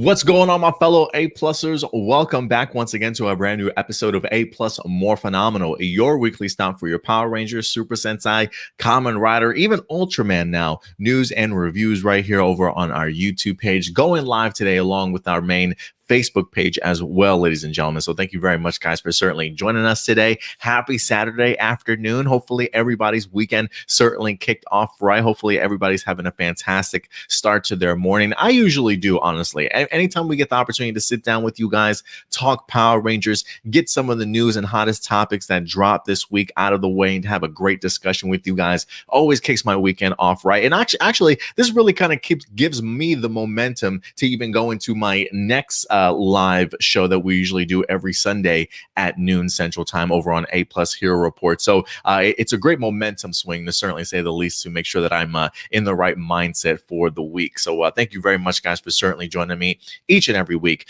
What's going on, my fellow A-Plusers? Welcome back once again to a brand new episode of A-Plus Morphinominal, your weekly stop for your Power Rangers, Super Sentai, Kamen Rider, even Ultraman now, news and reviews right here over on our YouTube page, going live today along with our main Facebook page as well, ladies and gentlemen. So thank you very much, guys, for certainly joining us today. Happy Saturday afternoon. Hopefully everybody's weekend certainly kicked off right. Hopefully everybody's having a fantastic start to their morning. I usually do, honestly. Anytime we get the opportunity to sit down with you guys, talk Power Rangers, get some of the news and hottest topics that dropped this week out of the way, and have a great discussion with you guys, always kicks my weekend off right. And actually this really kind of gives me the momentum to even go into my next live show that we usually do every Sunday at noon Central Time over on APlus Hero Report. So it's a great momentum swing, to certainly say the least, to make sure that I'm in the right mindset for the week. So thank you very much, guys, for certainly joining me each and every week.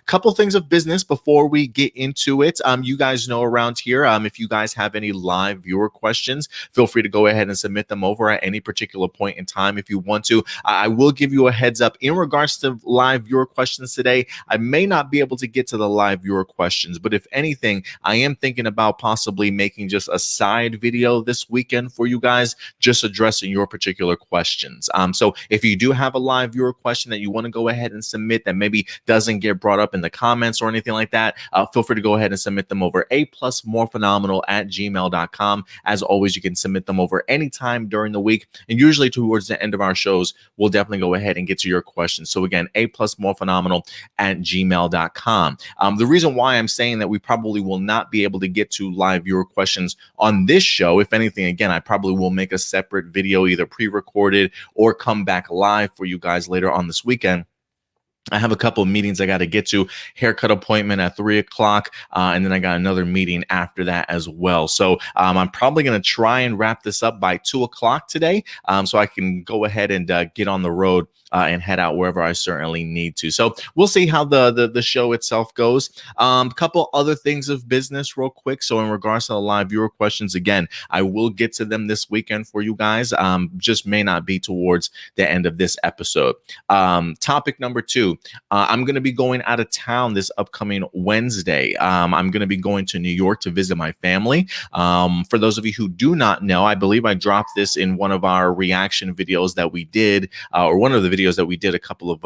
Couple things of business before we get into it. You guys know around here, if you guys have any live viewer questions, feel free to go ahead and submit them over at any particular point in time if you want to. I will give you a heads up in regards to live viewer questions today. I may not be able to get to the live viewer questions, but if anything, I am thinking about possibly making just a side video this weekend for you guys, just addressing your particular questions. So if you do have a live viewer question that you want to go ahead and submit that maybe doesn't get brought up in the comments or anything like that, feel free to go ahead and submit them over aplusmorphinominal@gmail.com. As always, you can submit them over anytime during the week, and usually towards the end of our shows, we'll definitely go ahead and get to your questions. So again, aplusmorphinominal@gmail.com. The reason why I'm saying that we probably will not be able to get to live viewer questions on this show, if anything, again, I probably will make a separate video, either pre-recorded or come back live for you guys later on this weekend. I have a couple of meetings I got to get to, haircut appointment at 3 o'clock, and then I got another meeting after that as well. So I'm probably going to try and wrap this up by 2 o'clock today, so I can go ahead and get on the road and head out wherever I certainly need to. So we'll see how the show itself goes. A couple other things of business real quick. So in regards to the live viewer questions, again, I will get to them this weekend for you guys. Just may not be towards the end of this episode. Topic number 2. I'm going to be going out of town this upcoming Wednesday. I'm going to be going to New York to visit my family. For those of you who do not know, I believe I dropped this in one of our reaction videos that we did, or one of the videos that we did a couple of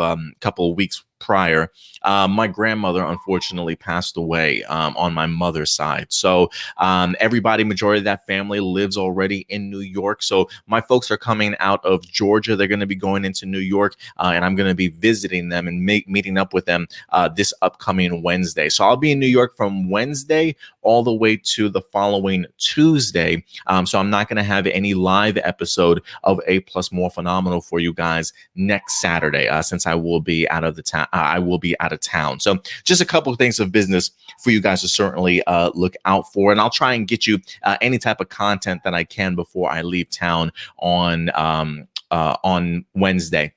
weeks prior. My grandmother unfortunately passed away on my mother's side. So majority of that family lives already in New York. So my folks are coming out of Georgia. They're going to be going into New York, and I'm going to be visiting them and meeting up with them this upcoming Wednesday. So I'll be in New York from Wednesday all the way to the following Tuesday. So I'm not going to have any live episode of A+ More Phenomenal for you guys next Saturday, since I will be out of the town. I will be out of town. So just a couple of things of business for you guys to certainly look out for. And I'll try and get you any type of content that I can before I leave town on Wednesday.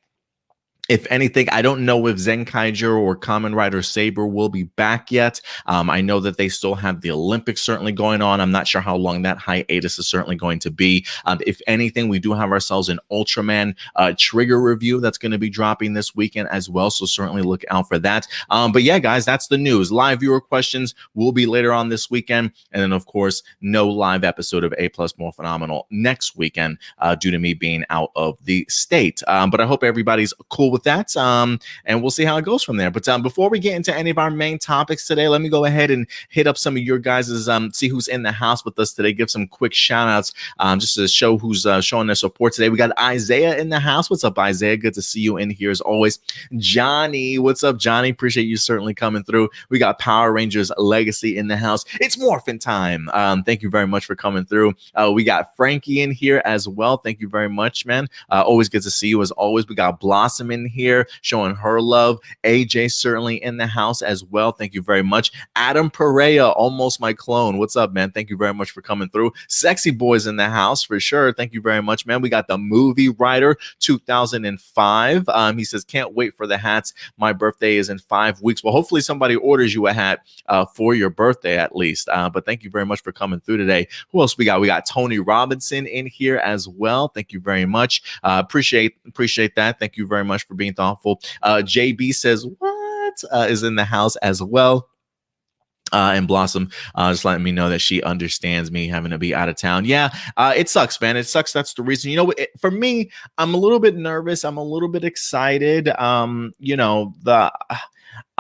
If anything, I don't know if Zenkaiger or Kamen Rider Saber will be back yet. I know that they still have the Olympics certainly going on. I'm not sure how long that hiatus is certainly going to be. If anything, we do have ourselves an Ultraman trigger review that's going to be dropping this weekend as well. So certainly look out for that. But yeah, guys, that's the news. Live viewer questions will be later on this weekend. And then, of course, no live episode of A+ More Phenomenal next weekend due to me being out of the state. But I hope everybody's cool with that, and we'll see how it goes from there. But before we get into any of our main topics today, let me go ahead and hit up some of your guys', see who's in the house with us today, give some quick shout outs, just to show who's showing their support today. We got Isaiah in the house. What's up, Isaiah? Good to see you in here as always. Johnny, what's up, Johnny? Appreciate you certainly coming through. We got Power Rangers Legacy in the house. It's morphin' time. Thank you very much for coming through. We got Frankie in here as well. Thank you very much, man. Always good to see you as always. We got Blossom in here showing her love. AJ certainly in the house as well. Thank you very much. Adam Perea, almost my clone. What's up, man? Thank you very much for coming through. Sexy Boys in the house for sure. Thank you very much, man. We got the Movie Writer 2005. He says, can't wait for the hats. My birthday is in 5 weeks. Well, hopefully somebody orders you a hat for your birthday at least. But thank you very much for coming through today. Who else we got? We got Tony Robinson in here as well. Thank you very much. Appreciate that. Thank you very much for being thoughtful. JB says, what? Is in the house as well. And Blossom just letting me know that she understands me having to be out of town. Yeah, it sucks, man. It sucks. That's the reason. For me, I'm a little bit nervous. I'm a little bit excited.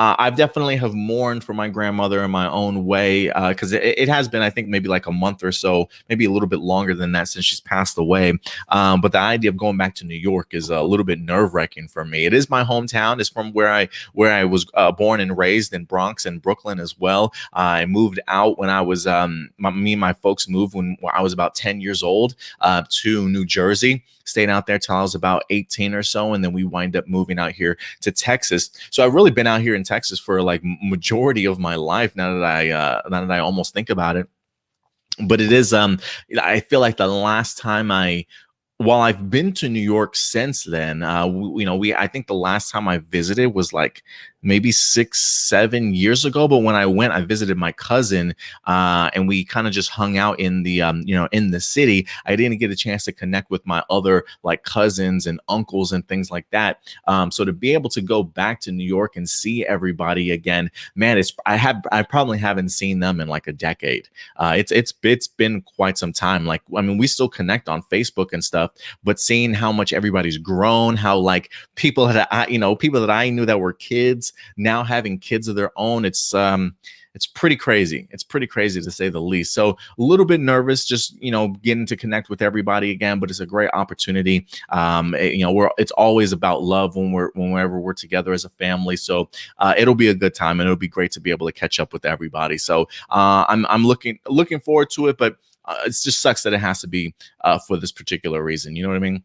I've definitely have mourned for my grandmother in my own way, because it has been, I think, maybe like a month or so, maybe a little bit longer than that since she's passed away. But the idea of going back to New York is a little bit nerve-wracking for me. It is my hometown. It's from where I was born and raised in Bronx and Brooklyn as well. I moved out when I was me and my folks moved when I was about 10 years old to New Jersey. Stayed out there till I was about 18 or so, and then we wind up moving out here to Texas. So I've really been out here in Texas for like majority of my life now that I almost think about it. But it is I feel like the last time while I've been to New York since then, I think the last time I visited was like maybe 6-7 years ago. But when I went, I visited my cousin, and we kind of just hung out in the in the city. I didn't get a chance to connect with my other like cousins and uncles and things like that. So to be able to go back to New York and see everybody again, man, I probably haven't seen them in like a decade. It's been quite some time. Like, I mean, we still connect on Facebook and stuff, but seeing how much everybody's grown, how like people that I knew that were kids now having kids of their own, it's pretty crazy. It's pretty crazy to say the least. So a little bit nervous, just getting to connect with everybody again, but it's a great opportunity. It's always about love whenever we're together as a family. So it'll be a good time, and it'll be great to be able to catch up with everybody. So I'm looking forward to it, but it just sucks that it has to be for this particular reason. You know what I mean?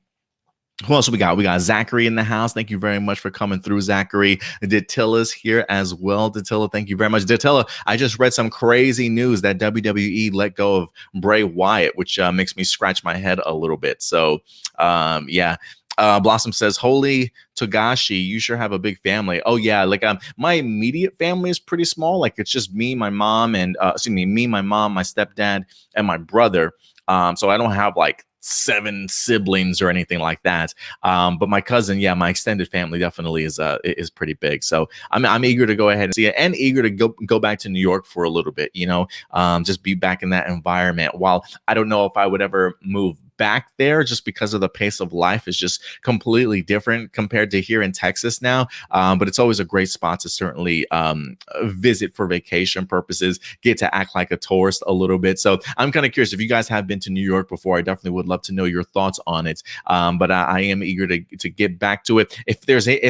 Who else we got? We got Zachary in the house. Thank you very much for coming through, Zachary. Datilla's here as well. Datilla, thank you very much. Datilla, I just read some crazy news that WWE let go of Bray Wyatt, which makes me scratch my head a little bit. So, yeah. Blossom says, holy Togashi, you sure have a big family. Oh yeah, like my immediate family is pretty small. Like it's just me, my mom, and my mom, my stepdad, and my brother. So I don't have like 7 siblings or anything like that. But my cousin, yeah, my extended family definitely is pretty big. So I'm eager to go ahead and see it, and eager to go back to New York for a little bit, just be back in that environment. While I don't know if I would ever move back there, just because of the pace of life is just completely different compared to here in Texas now. But it's always a great spot to certainly visit for vacation purposes, get to act like a tourist a little bit. So I'm kind of curious if you guys have been to New York before. I definitely would love to know your thoughts on it. But I am eager to get back to it. If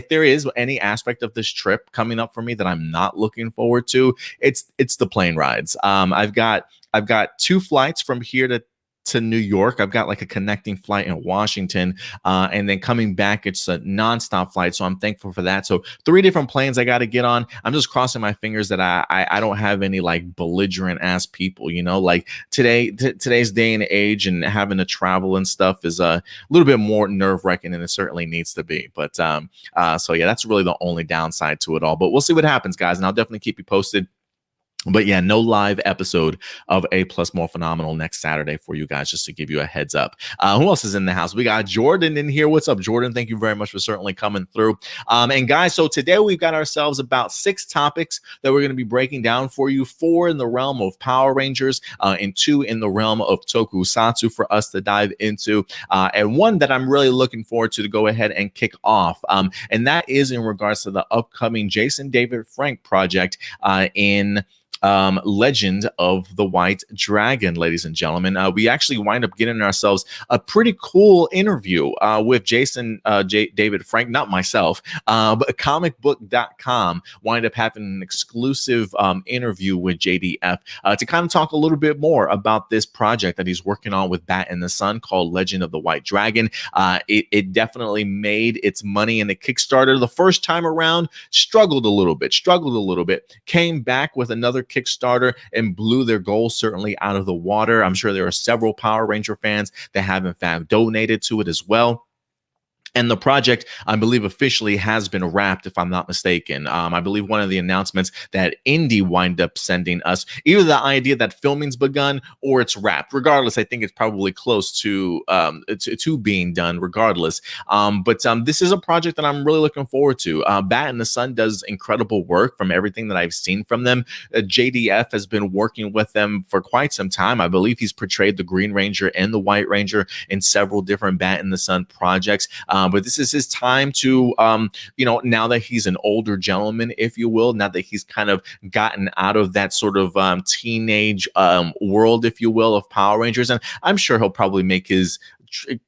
there is any aspect of this trip coming up for me that I'm not looking forward to, it's the plane rides. I've got 2 flights from here to New York. I've got like a connecting flight in Washington, and then coming back, it's a nonstop flight. So I'm thankful for that. So 3 different planes I got to get on. I'm just crossing my fingers that I don't have any like belligerent ass people, like today's day and age, and having to travel and stuff is a little bit more nerve wracking than it certainly needs to be. But so yeah, that's really the only downside to it all, but we'll see what happens, guys. And I'll definitely keep you posted. But yeah, no live episode of APlus Morphinominal next Saturday for you guys, just to give you a heads up. Who else is in the house? We got Jordan in here. What's up, Jordan? Thank you very much for certainly coming through. And guys, so today we've got ourselves about 6 topics that we're going to be breaking down for you. 4 in the realm of Power Rangers, and 2 in the realm of Tokusatsu for us to dive into. And one that I'm really looking forward to go ahead and kick off. And that is in regards to the upcoming Jason David Frank project in Legend of the White Dragon, ladies and gentlemen. We actually wind up getting ourselves a pretty cool interview with Jason David Frank, not myself, but comicbook.com wind up having an exclusive interview with JDF to kind of talk a little bit more about this project that he's working on with Bat in the Sun called Legend of the White Dragon. It definitely made its money in the Kickstarter the first time around, struggled a little bit, came back with another Kickstarter and blew their goal certainly out of the water. I'm sure there are several Power Ranger fans that have in fact donated to it as well. And the project, I believe, officially has been wrapped, if I'm not mistaken. I believe one of the announcements that Indie wind up sending us, either the idea that filming's begun or it's wrapped. Regardless, I think it's probably close to being done. Regardless, but this is a project that I'm really looking forward to. Bat in the Sun does incredible work from everything that I've seen from them. JDF has been working with them for quite some time. I believe he's portrayed the Green Ranger and the White Ranger in several different Bat in the Sun projects. But this is his time to, now that he's an older gentleman, if you will, now that he's kind of gotten out of that sort of teenage world, if you will, of Power Rangers. And I'm sure he'll probably make his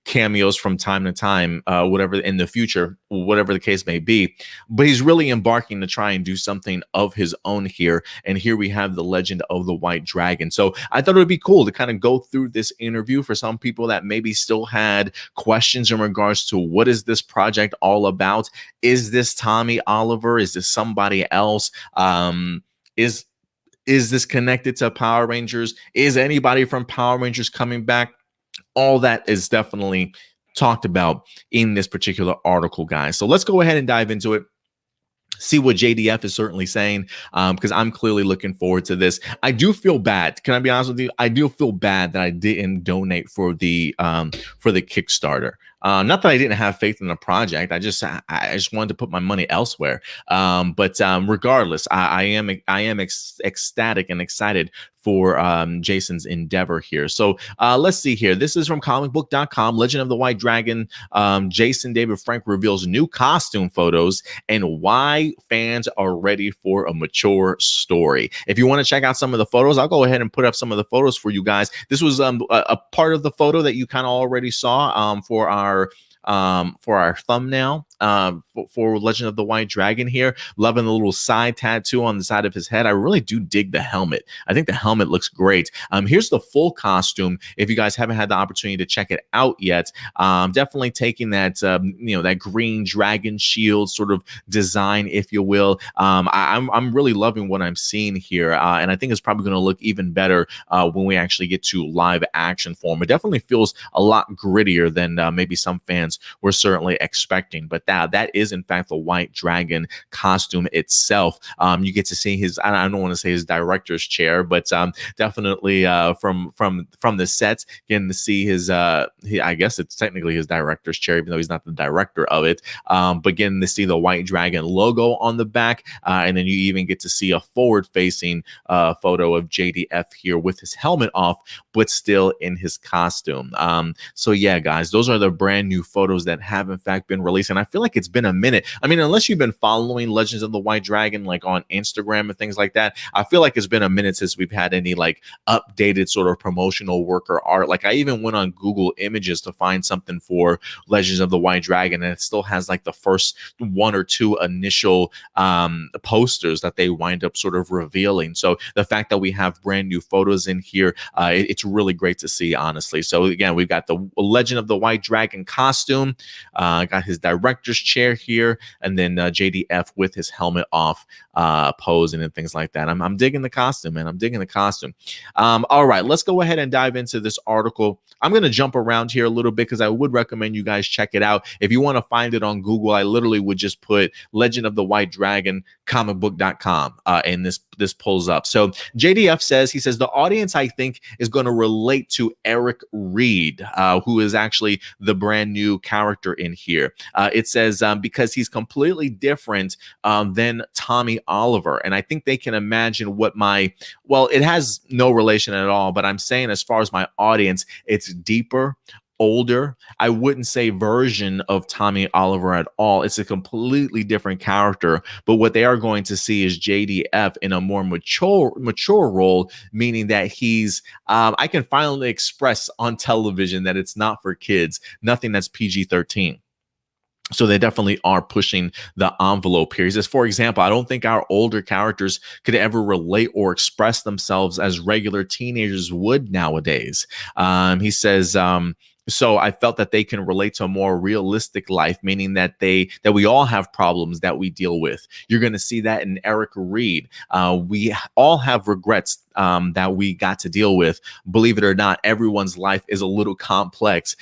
cameos from time to time, whatever in the future, whatever the case may be. But he's really embarking to try and do something of his own here. And here we have the Legend of the White Dragon. So I thought it would be cool to kind of go through this interview for some people that maybe still had questions in regards to what is this project all about? Is this Tommy Oliver? Is this somebody else? Is this connected to Power Rangers? Is anybody from Power Rangers coming back? All that is definitely talked about in this particular article, guys. So let's go ahead and dive into it. See what JDF is certainly saying, because I'm clearly looking forward to this. I do feel bad. Can I be honest with you? I do feel bad that I didn't donate for the Kickstarter. Not that I didn't have faith in the project. I just wanted to put my money elsewhere. But regardless, I am ecstatic and excited for Jason's endeavor here. So let's see here. This is from comicbook.com. Legend of the White Dragon. Jason David Frank reveals new costume photos and why fans are ready for a mature story. If you want to check out some of the photos, I'll go ahead and put up some of the photos for you guys. This was a part of the photo that you kind of already saw for our thumbnail for Legend of the White Dragon here. Loving the little side tattoo on the side of his head. I really do dig the helmet. I think the helmet looks great. Here's the full costume. If you guys haven't had the opportunity to check it out yet, definitely taking that that green dragon shield sort of design, if you will. I'm really loving what I'm seeing here, and I think it's probably going to look even better when we actually get to live action form. It definitely feels a lot grittier than maybe some fans were certainly expecting. But that is in fact the White Dragon costume itself. You get to see his, I don't want to say his director's chair, but definitely from the sets, getting to see his I guess it's technically his director's chair, even though he's not the director of it. But getting to see the White Dragon logo on the back, and then you even get to see a forward-facing photo of JDF here with his helmet off, but still in his costume. So yeah, guys, those are the brand new photos that have in fact been released, and I feel like it's been a minute. I mean, unless you've been following Legends of the White Dragon like on Instagram and things like that, I feel like it's been a minute since we've had any like updated sort of promotional work or art. Like I even went on Google Images to find something for Legends of the White Dragon, and it still has like the first one or two initial posters that they wind up sort of revealing. So the fact that we have brand new photos in here, it's really great to see, honestly. So again, we've got the Legend of the White Dragon costume, got his director's chair here, and then JDF with his helmet off, posing and things like that. I'm digging the costume, man. I'm digging the costume. All right, let's go ahead and dive into this article. I'm going to jump around here a little bit because I would recommend you guys check it out. If you want to find it on Google, I literally would just put Legend of the White Dragon comicbook.com, and this pulls up. So JDF says, he says, the audience, I think, is going to relate to Eric Reed, who is actually the brand new character in here. It says, because he's completely different than Tommy Oliver. And I think they can imagine what well, it has no relation at all, but I'm saying as far as my audience, it's deeper, older. I wouldn't say version of Tommy Oliver at all. It's a completely different character, but what they are going to see is JDF in a more mature role, meaning that he's I can finally express on television that it's not for kids, nothing that's PG-13. So they definitely are pushing the envelope here. He says, for example, I don't think our older characters could ever relate or express themselves as regular teenagers would nowadays. He says, so I felt that they can relate to a more realistic life, meaning that we all have problems that we deal with. You're going to see that in Eric Reed. We all have regrets that we got to deal with. Believe it or not, everyone's life is a little complex.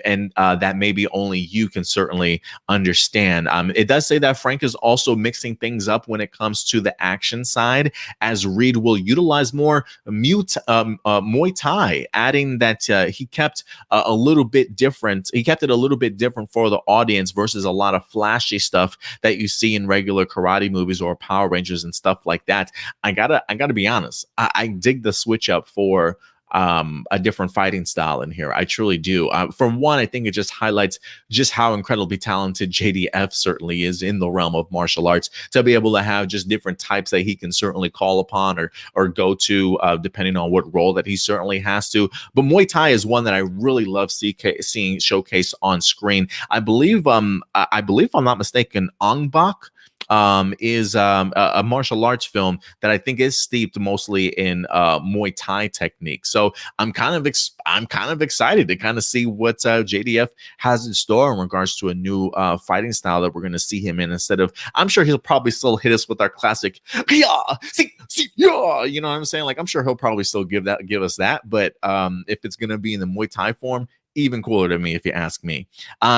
and that maybe only you can certainly understand. It does say that Frank is also mixing things up when it comes to the action side, as Reed will utilize more Muay Thai, adding that he kept a little bit different. He kept it a little bit different for the audience versus a lot of flashy stuff that you see in regular karate movies or Power Rangers and stuff like that. I gotta be honest. I dig the switch up for a different fighting style in here. I truly do. For one, I think it just highlights just how incredibly talented JDF certainly is in the realm of martial arts, to be able to have just different types that he can certainly call upon or go to, depending on what role that he certainly has to. But Muay Thai is one that I really love seeing showcased on screen. I believe if I'm not mistaken, Ong Bak is a martial arts film that I think is steeped mostly in Muay Thai technique. So I'm kind of excited to kind of see what JDF has in store in regards to a new fighting style that we're going to see him in. Instead of, I'm sure he'll probably still hit us with our classic, yeah, you know what I'm saying? Like, I'm sure he'll probably still give us that. But if it's going to be in the Muay Thai form, even cooler to me, if you ask me.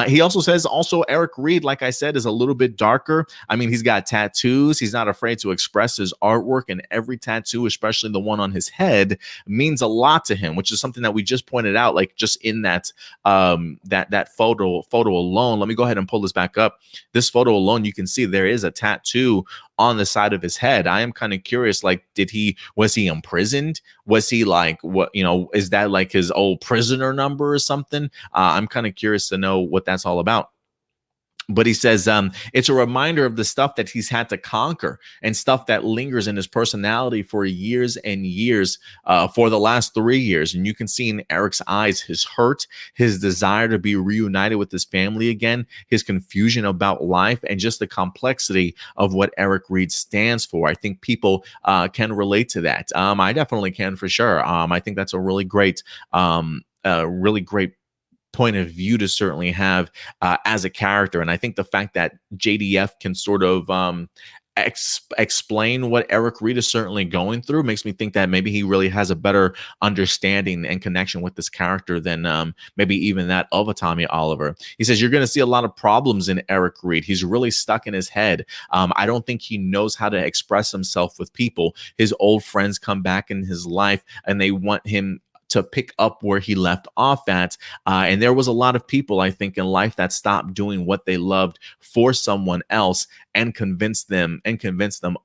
He also says, Eric Reed, like I said, is a little bit darker. I mean, he's got tattoos. He's not afraid to express his artwork, and every tattoo, especially the one on his head, means a lot to him, which is something that we just pointed out, like just in that that photo alone. Let me go ahead and pull this back up. This photo alone, you can see there is a tattoo on the side of his head. I am kind of curious, like, was he imprisoned? Was he like, what, is that like his old prisoner number or something? I'm kind of curious to know what that's all about. But he says it's a reminder of the stuff that he's had to conquer and stuff that lingers in his personality for years and years, for the last 3 years. And you can see in Eric's eyes his hurt, his desire to be reunited with his family again, his confusion about life, and just the complexity of what Eric Reed stands for. I think people can relate to that. I definitely can, for sure. I think that's a really great point of view to certainly have as a character. And I think the fact that JDF can sort of explain what Eric Reed is certainly going through makes me think that maybe he really has a better understanding and connection with this character than maybe even that of a Tommy Oliver. He says, you're going to see a lot of problems in Eric Reed. He's really stuck in his head. I don't think he knows how to express himself with people. His old friends come back in his life and they want him to pick up where he left off at. And there was a lot of people, I think, in life that stopped doing what they loved for someone else and convince them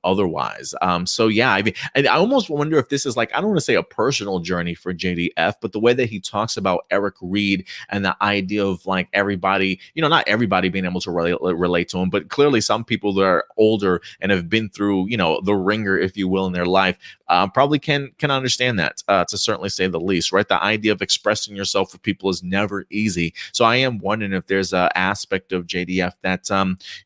otherwise. So yeah, I mean, I almost wonder if this is like, I don't want to say a personal journey for JDF, but the way that he talks about Eric Reed and the idea of like everybody, not everybody being able to relate to him, but clearly some people that are older and have been through, the ringer, if you will, in their life, probably can understand that, to certainly say the least, right? The idea of expressing yourself with people is never easy. So I am wondering if there's an aspect of JDF that,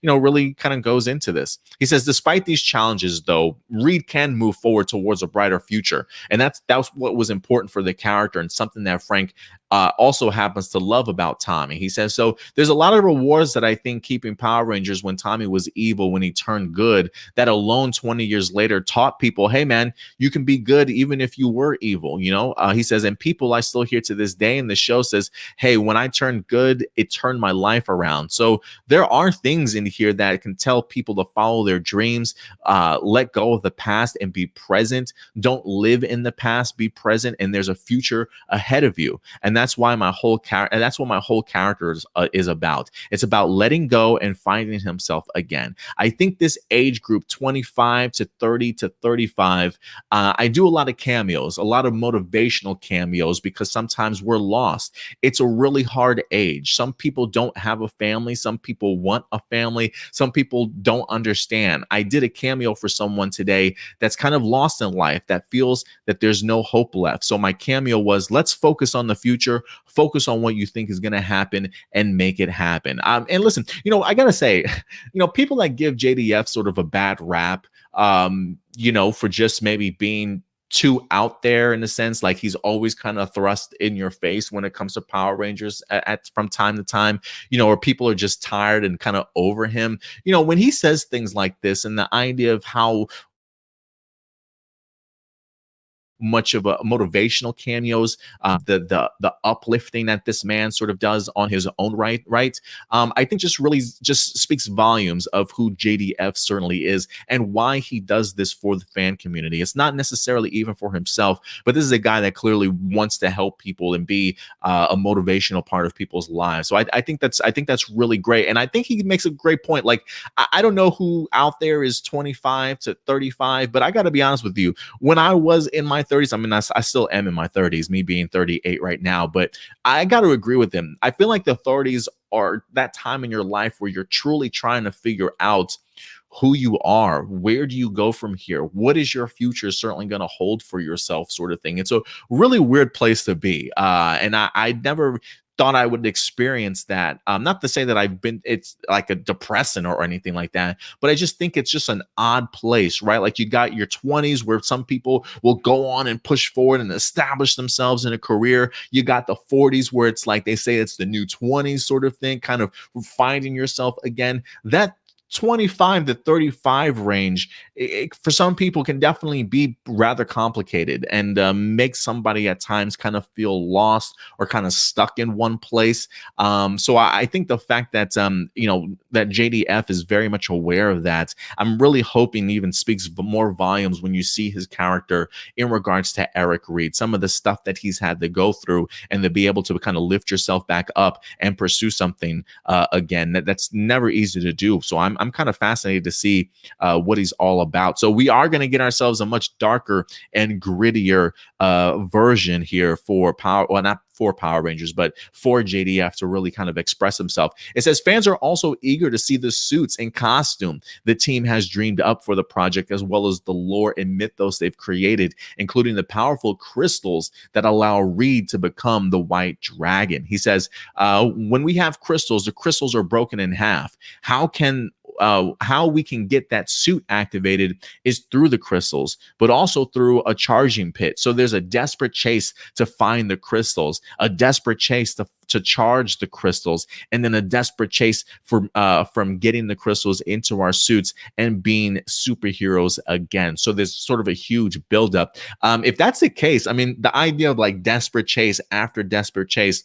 really kind of goes into this. He says, despite these challenges, though, Reed can move forward towards a brighter future. And that's what was important for the character, and something that Frank also happens to love about Tommy. He says, so there's a lot of rewards that I think keeping Power Rangers when Tommy was evil, when he turned good, that alone 20 years later taught people, hey man, you can be good even if you were evil, he says, and people I still hear to this day in the show says, hey, when I turned good, it turned my life around. So there are things in here that can tell people to follow their dreams, let go of the past and be present. Don't live in the past, be present, and there's a future ahead of you. And that's why my whole character, that's what my whole character is about. It's about letting go and finding himself again. I think this age group, 25 to 30 to 35, I do a lot of cameos, a lot of motivational cameos, because sometimes we're lost. It's a really hard age. Some people don't have a family. Some people want a family. Some people don't understand. I did a cameo for someone today that's kind of lost in life, that feels that there's no hope left. So my cameo was, let's focus on the future, focus on what you think is going to happen, and make it happen. And listen, I got to say, people that give JDF sort of a bad rap, for just maybe being too out there, in a sense, like he's always kind of thrust in your face when it comes to Power Rangers from time to time, or people are just tired and kind of over him. When he says things like this, and the idea of how much of a motivational cameos, the uplifting that this man sort of does on his own right. I think just really just speaks volumes of who JDF certainly is and why he does this for the fan community. It's not necessarily even for himself, but this is a guy that clearly wants to help people and be a motivational part of people's lives. So I think that's really great, and I think he makes a great point. Like I don't know who out there is 25 to 35, but I got to be honest with you. When I was in my 30s, I mean, I still am in my 30s, me being 38 right now, but I got to agree with him. I feel like the 30s are that time in your life where you're truly trying to figure out who you are, where do you go from here, what is your future certainly going to hold for yourself, sort of thing. It's a really weird place to be, and I never thought I would experience that. Not to say that it's like a depressant or anything like that, but I just think it's just an odd place, right? Like you got your 20s where some people will go on and push forward and establish themselves in a career. You got the 40s where it's like they say it's the new 20s sort of thing, kind of finding yourself again. That 25 to 35 range, for some people can definitely be rather complicated and make somebody at times kind of feel lost or kind of stuck in one place. So I think the fact that that JDF is very much aware of that, I'm really hoping even speaks more volumes when you see his character in regards to Eric Reed, some of the stuff that he's had to go through, and to be able to kind of lift yourself back up and pursue something again. That's never easy to do. So I'm kind of fascinated to see what he's all about. So we are going to get ourselves a much darker and grittier version here for Power, well, not for Power Rangers, but for JDF to really kind of express himself. It says fans are also eager to see the suits and costume the team has dreamed up for the project, as well as the lore and mythos they've created, including the powerful crystals that allow Reed to become the White Dragon. He says, when we have crystals, the crystals are broken in half. How we can get that suit activated is through the crystals, but also through a charging pit. So there's a desperate chase to find the crystals, a desperate chase to charge the crystals, and then a desperate chase from getting the crystals into our suits and being superheroes again. So there's sort of a huge buildup. If that's the case, I mean, the idea of like desperate chase after desperate chase,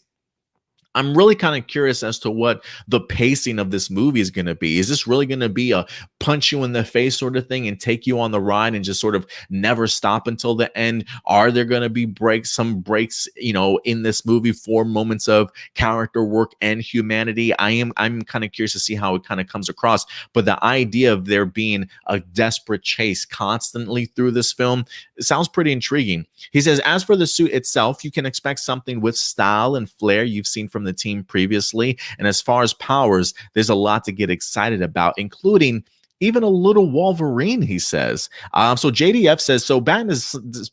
I'm really kind of curious as to what the pacing of this movie is going to be. Is this really going to be a punch you in the face sort of thing and take you on the ride and just sort of never stop until the end? Are there going to be some breaks, in this movie for moments of character work and humanity? I'm kind of curious to see how it kind of comes across. But the idea of there being a desperate chase constantly through this film, it sounds pretty intriguing. He says, as for the suit itself, you can expect something with style and flair you've seen from the team previously. And as far as powers, there's a lot to get excited about, including even a little Wolverine, he says. So JDF says, so Bat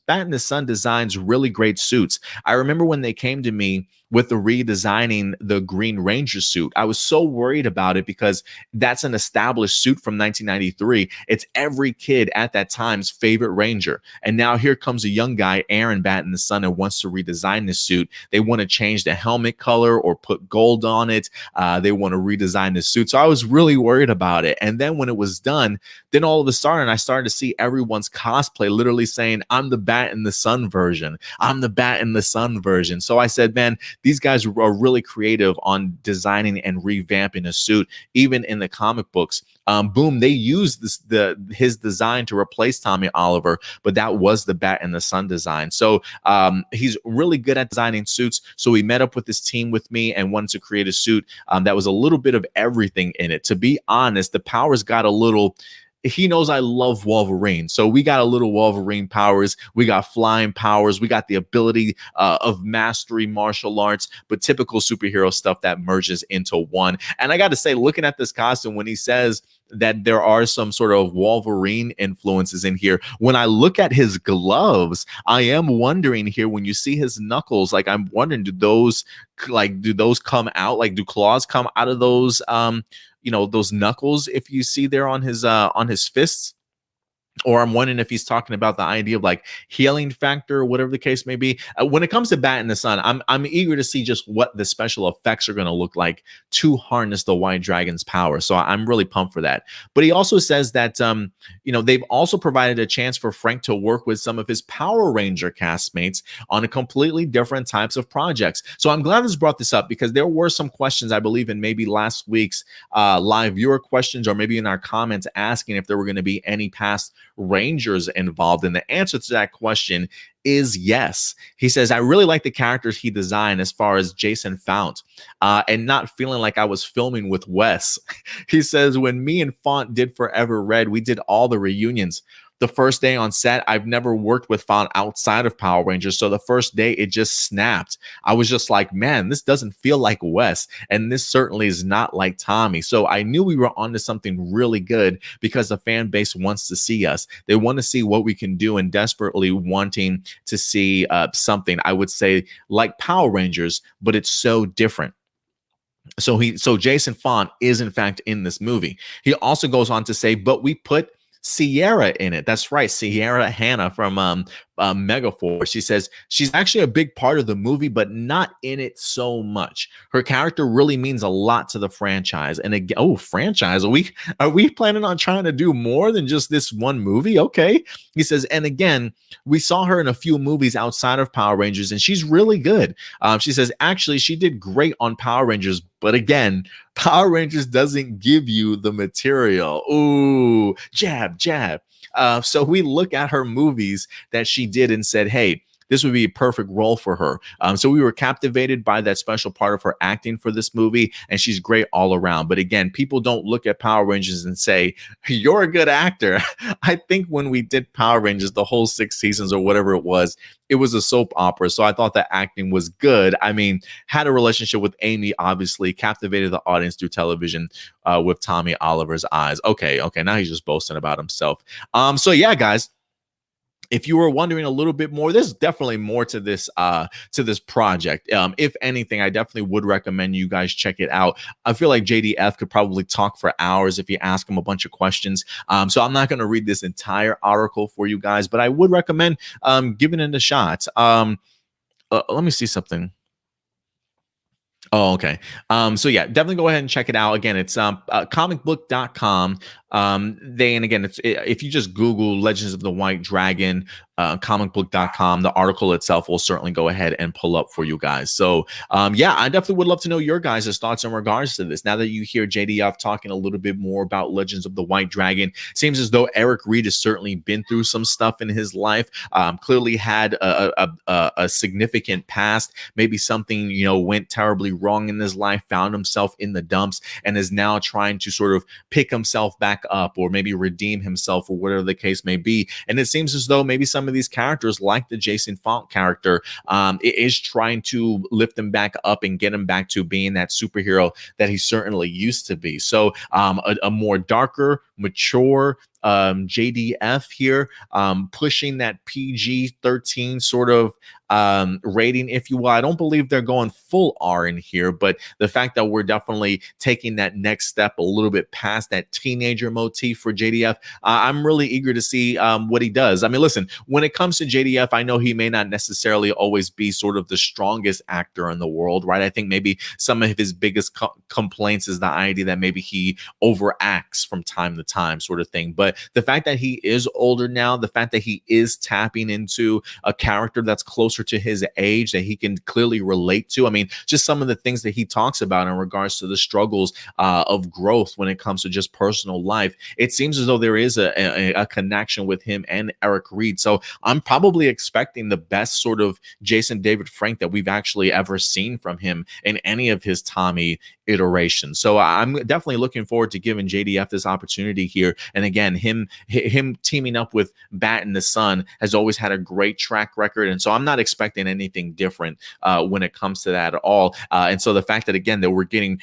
and his son designs really great suits. I remember when they came to me with the redesigning the Green Ranger suit. I was so worried about it because that's an established suit from 1993. It's every kid at that time's favorite Ranger. And now here comes a young guy, Aaron Bat and the son, and wants to redesign the suit. They want to change the helmet color or put gold on it. They want to redesign the suit. So I was really worried about it. And then when it was done, then all of a sudden I started to see everyone's cosplay literally saying, I'm the Bat and the Sun version. I'm the Bat and the Sun version. So I said, man, these guys are really creative on designing and revamping a suit, even in the comic books. Boom, they used his design to replace Tommy Oliver, but that was the Bat and the Sun design. So he's really good at designing suits. So he met up with this team with me and wanted to create a suit that was a little bit of everything in it. To be honest, the powers got a little... He knows I love Wolverine. So we got a little Wolverine powers. We got flying powers. We got the ability of mastery martial arts, but typical superhero stuff that merges into one. And I got to say, looking at this costume, when he says that there are some sort of Wolverine influences in here, when I look at his gloves, I am wondering here, when you see his knuckles, like I'm wondering, do those come out? Like, do claws come out of those those knuckles if you see there on his fists? Or I'm wondering if he's talking about the idea of like healing factor or whatever the case may be. When it comes to Bat in the Sun, I'm eager to see just what the special effects are going to look like to harness the White Dragon's power. So I'm really pumped for that. But he also says that they've also provided a chance for Frank to work with some of his Power Ranger castmates on a completely different types of projects. So I'm glad this brought this up because there were some questions, I believe, in maybe last week's live viewer questions or maybe in our comments asking if there were going to be any past Rangers involved. And the answer to that question is yes. He says, I really like the characters he designed as far as Jason Fount and not feeling like I was filming with Wes. He says, when me and Font did Forever Red, we did all the reunions. The first day on set, I've never worked with Font outside of Power Rangers. So the first day, it just snapped. I was just like, man, this doesn't feel like Wes. And this certainly is not like Tommy. So I knew we were onto something really good because the fan base wants to see us. They want to see what we can do and desperately wanting to see something, I would say, like Power Rangers, but it's so different. So Jason Font is in fact in this movie. He also goes on to say, but we put Sierra in it. That's right, Sierra Hannah from Megaforce. She says she's actually a big part of the movie, but not in it so much. Her character really means a lot to the franchise. And again, franchise? Are we planning on trying to do more than just this one movie? Okay. He says, and again, we saw her in a few movies outside of Power Rangers, and she's really good. She says actually she did great on Power Rangers, but again, Power Rangers doesn't give you the material. Ooh, jab. So we look at her movies that she did and said, hey, this would be a perfect role for her. So we were captivated by that special part of her acting for this movie, and she's great all around. But again, people don't look at Power Rangers and say, you're a good actor. I think when we did Power Rangers, the whole 6 seasons or whatever it was a soap opera. So I thought the acting was good. I mean, had a relationship with Amy, obviously, captivated the audience through television with Tommy Oliver's eyes. Okay, now he's just boasting about himself. So yeah, guys. If you were wondering a little bit more, there's definitely more to this project. If anything, I definitely would recommend you guys check it out. I feel like JDF could probably talk for hours if you ask him a bunch of questions. So I'm not going to read this entire article for you guys, but I would recommend giving it a shot. Let me see something. Oh, okay. So yeah, definitely go ahead and check it out. Again, it's comicbook.com. If you just Google Legends of the White Dragon, comicbook.com, the article itself will certainly go ahead and pull up for you guys. So yeah, I definitely would love to know your guys' thoughts in regards to this. Now that you hear JDF talking a little bit more about Legends of the White Dragon, seems as though Eric Reed has certainly been through some stuff in his life, clearly had a significant past, maybe something, went terribly wrong in his life, found himself in the dumps, and is now trying to sort of pick himself back up or maybe redeem himself or whatever the case may be. And it seems as though maybe some of these characters, like the Jason Font character, is trying to lift him back up and get him back to being that superhero that he certainly used to be. So a more darker, mature JDF here, pushing that PG-13 sort of rating, if you will. I don't believe they're going full R in here, but the fact that we're definitely taking that next step a little bit past that teenager motif for JDF, I'm really eager to see what he does. I mean, listen, when it comes to JDF, I know he may not necessarily always be sort of the strongest actor in the world, right? I think maybe some of his biggest complaints is the idea that maybe he overacts from time to time, sort of thing. But the fact that he is older now, the fact that he is tapping into a character that's closer to his age that he can clearly relate to. I mean, just some of the things that he talks about in regards to the struggles of growth when it comes to just personal life. It seems as though there is a connection with him and Eric Reed. So I'm probably expecting the best sort of Jason David Frank that we've actually ever seen from him in any of his Tommy iterations. So I'm definitely looking forward to giving JDF this opportunity here. And again, him teaming up with Bat in the Sun has always had a great track record. And so I'm not expecting anything different when it comes to that at all. And so the fact that, again, that we're getting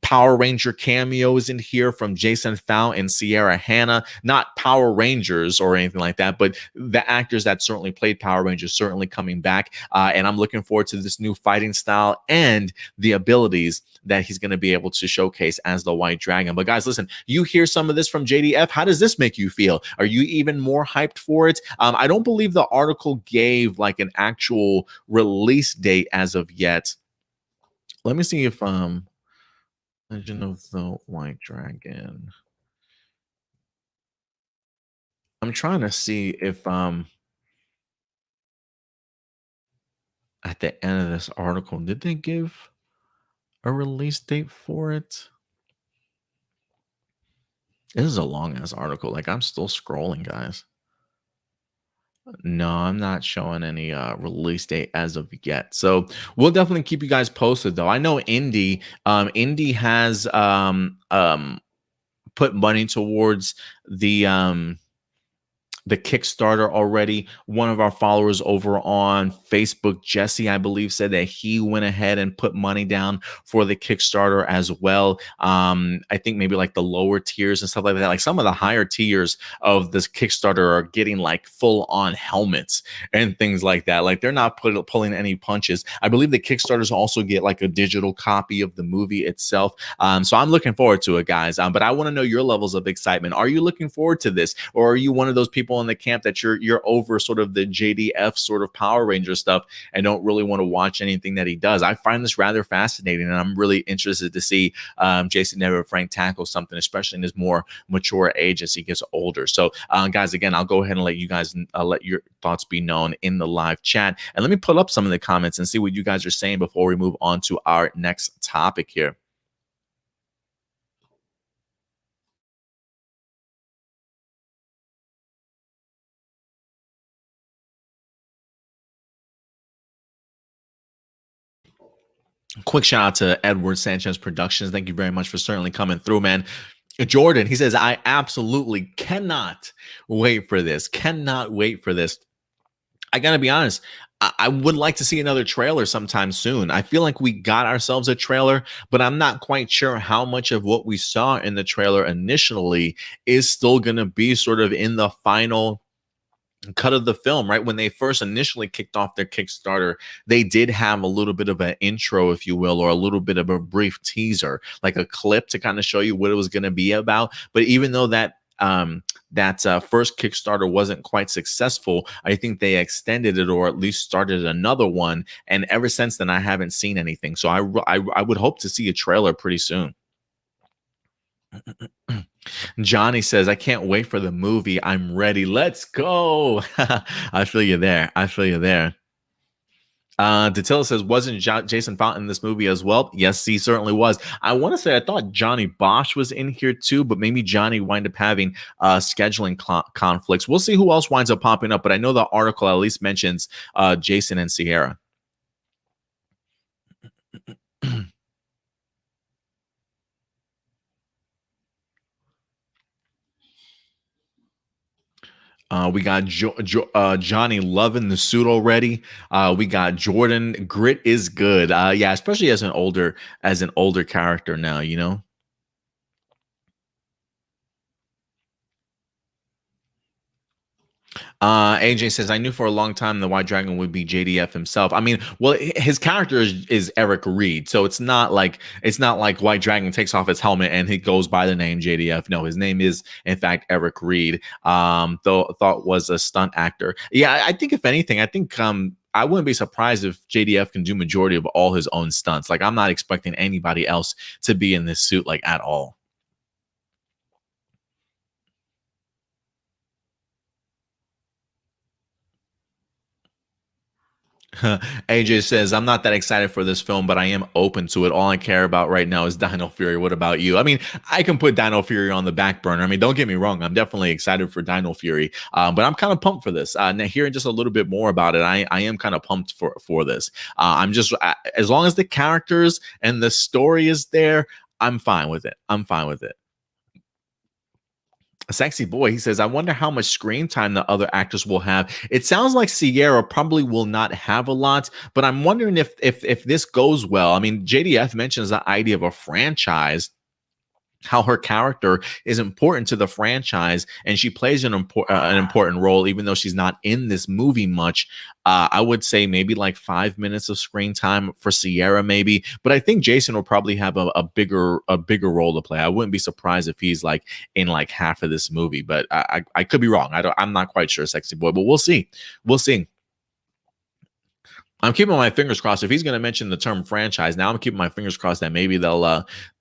Power Ranger cameos in here from Jason Fowl and Sierra Hanna. Not Power Rangers or anything like that, but the actors that certainly played Power Rangers certainly coming back. And I'm looking forward to this new fighting style and the abilities that he's going to be able to showcase as the White Dragon. But guys, listen, you hear some of this from JDF. How does this make you feel? Are you even more hyped for it? I don't believe the article gave like an actual release date as of yet. Let me see if Legend of the White Dragon. I'm trying to see if at the end of this article, did they give a release date for it? This is a long ass article. Like I'm still scrolling, guys. No, I'm not showing any release date as of yet. So we'll definitely keep you guys posted though. I know Indie has put money towards the Kickstarter already. One of our followers over on Facebook, Jesse, I believe, said that he went ahead and put money down for the Kickstarter as well. I think maybe like the lower tiers and stuff like that. Like some of the higher tiers of this Kickstarter are getting like full on helmets and things like that. Like they're not pulling any punches. I believe the Kickstarters also get like a digital copy of the movie itself. So I'm looking forward to it, guys. But I want to know your levels of excitement. Are you looking forward to this, or are you one of those people in the camp that you're over sort of the JDF sort of Power Ranger stuff and don't really want to watch anything that he does? I find this rather fascinating, and I'm really interested to see Jason Never Frank tackle something, especially in his more mature age as he gets older. So, guys, again, I'll go ahead and let you guys let your thoughts be known in the live chat, and let me pull up some of the comments and see what you guys are saying before we move on to our next topic here. Quick shout out to Edward Sanchez Productions. Thank you very much for certainly coming through, man. Jordan, he says, I absolutely cannot wait for this. Cannot wait for this. I got to be honest. I would like to see another trailer sometime soon. I feel like we got ourselves a trailer, but I'm not quite sure how much of what we saw in the trailer initially is still going to be sort of in the final cut of the film. Right when they first initially kicked off their Kickstarter, they did have a little bit of an intro, if you will, or a little bit of a brief teaser, like a clip to kind of show you what it was going to be about. But even though that first Kickstarter wasn't quite successful, I think they extended it or at least started another one, and ever since then I haven't seen anything. So I would hope to see a trailer pretty soon. Johnny says, I can't wait for the movie. I'm ready. Let's go. I feel you there. I feel you there. Datilla says, wasn't Jason Fountain in this movie as well? Yes, he certainly was. I want to say I thought Johnny Bosch was in here too, but maybe Johnny wind up having scheduling conflicts. We'll see who else winds up popping up, but I know the article at least mentions Jason and Sierra. We got Johnny loving the suit already. We got Jordan. Grit is good. Yeah, especially as an older character now, you know. AJ says, I knew for a long time the White Dragon would be JDF himself. I mean, well, his character is Eric Reed, so it's not like White Dragon takes off his helmet and he goes by the name JDF. No, his name is in fact Eric Reed. Though thought was a stunt actor. Yeah, I think if anything, I think I wouldn't be surprised if JDF can do majority of all his own stunts. Like I'm not expecting anybody else to be in this suit like at all. AJ says, I'm not that excited for this film, but I am open to it. All I care about right now is Dino Fury. What about you? I mean, I can put Dino Fury on the back burner. I mean, don't get me wrong. I'm definitely excited for Dino Fury, but I'm kind of pumped for this. Now, hearing just a little bit more about it, I am kind of pumped for this. I'm just, as long as the characters and the story is there, I'm fine with it. I'm fine with it. Sexy boy, he says, I wonder how much screen time the other actors will have. It sounds like Sierra probably will not have a lot, but I'm wondering if this goes well. I mean, JDF mentions the idea of a franchise, how her character is important to the franchise, and she plays an important role, even though she's not in this movie much. I would say maybe like 5 minutes of screen time for Sierra, maybe. But I think Jason will probably have a bigger role to play. I wouldn't be surprised if he's like in like half of this movie, but I could be wrong. I'm not quite sure, Sexy Boy, but we'll see. We'll see. I'm keeping my fingers crossed. If he's going to mention the term franchise, now I'm keeping my fingers crossed that maybe they'll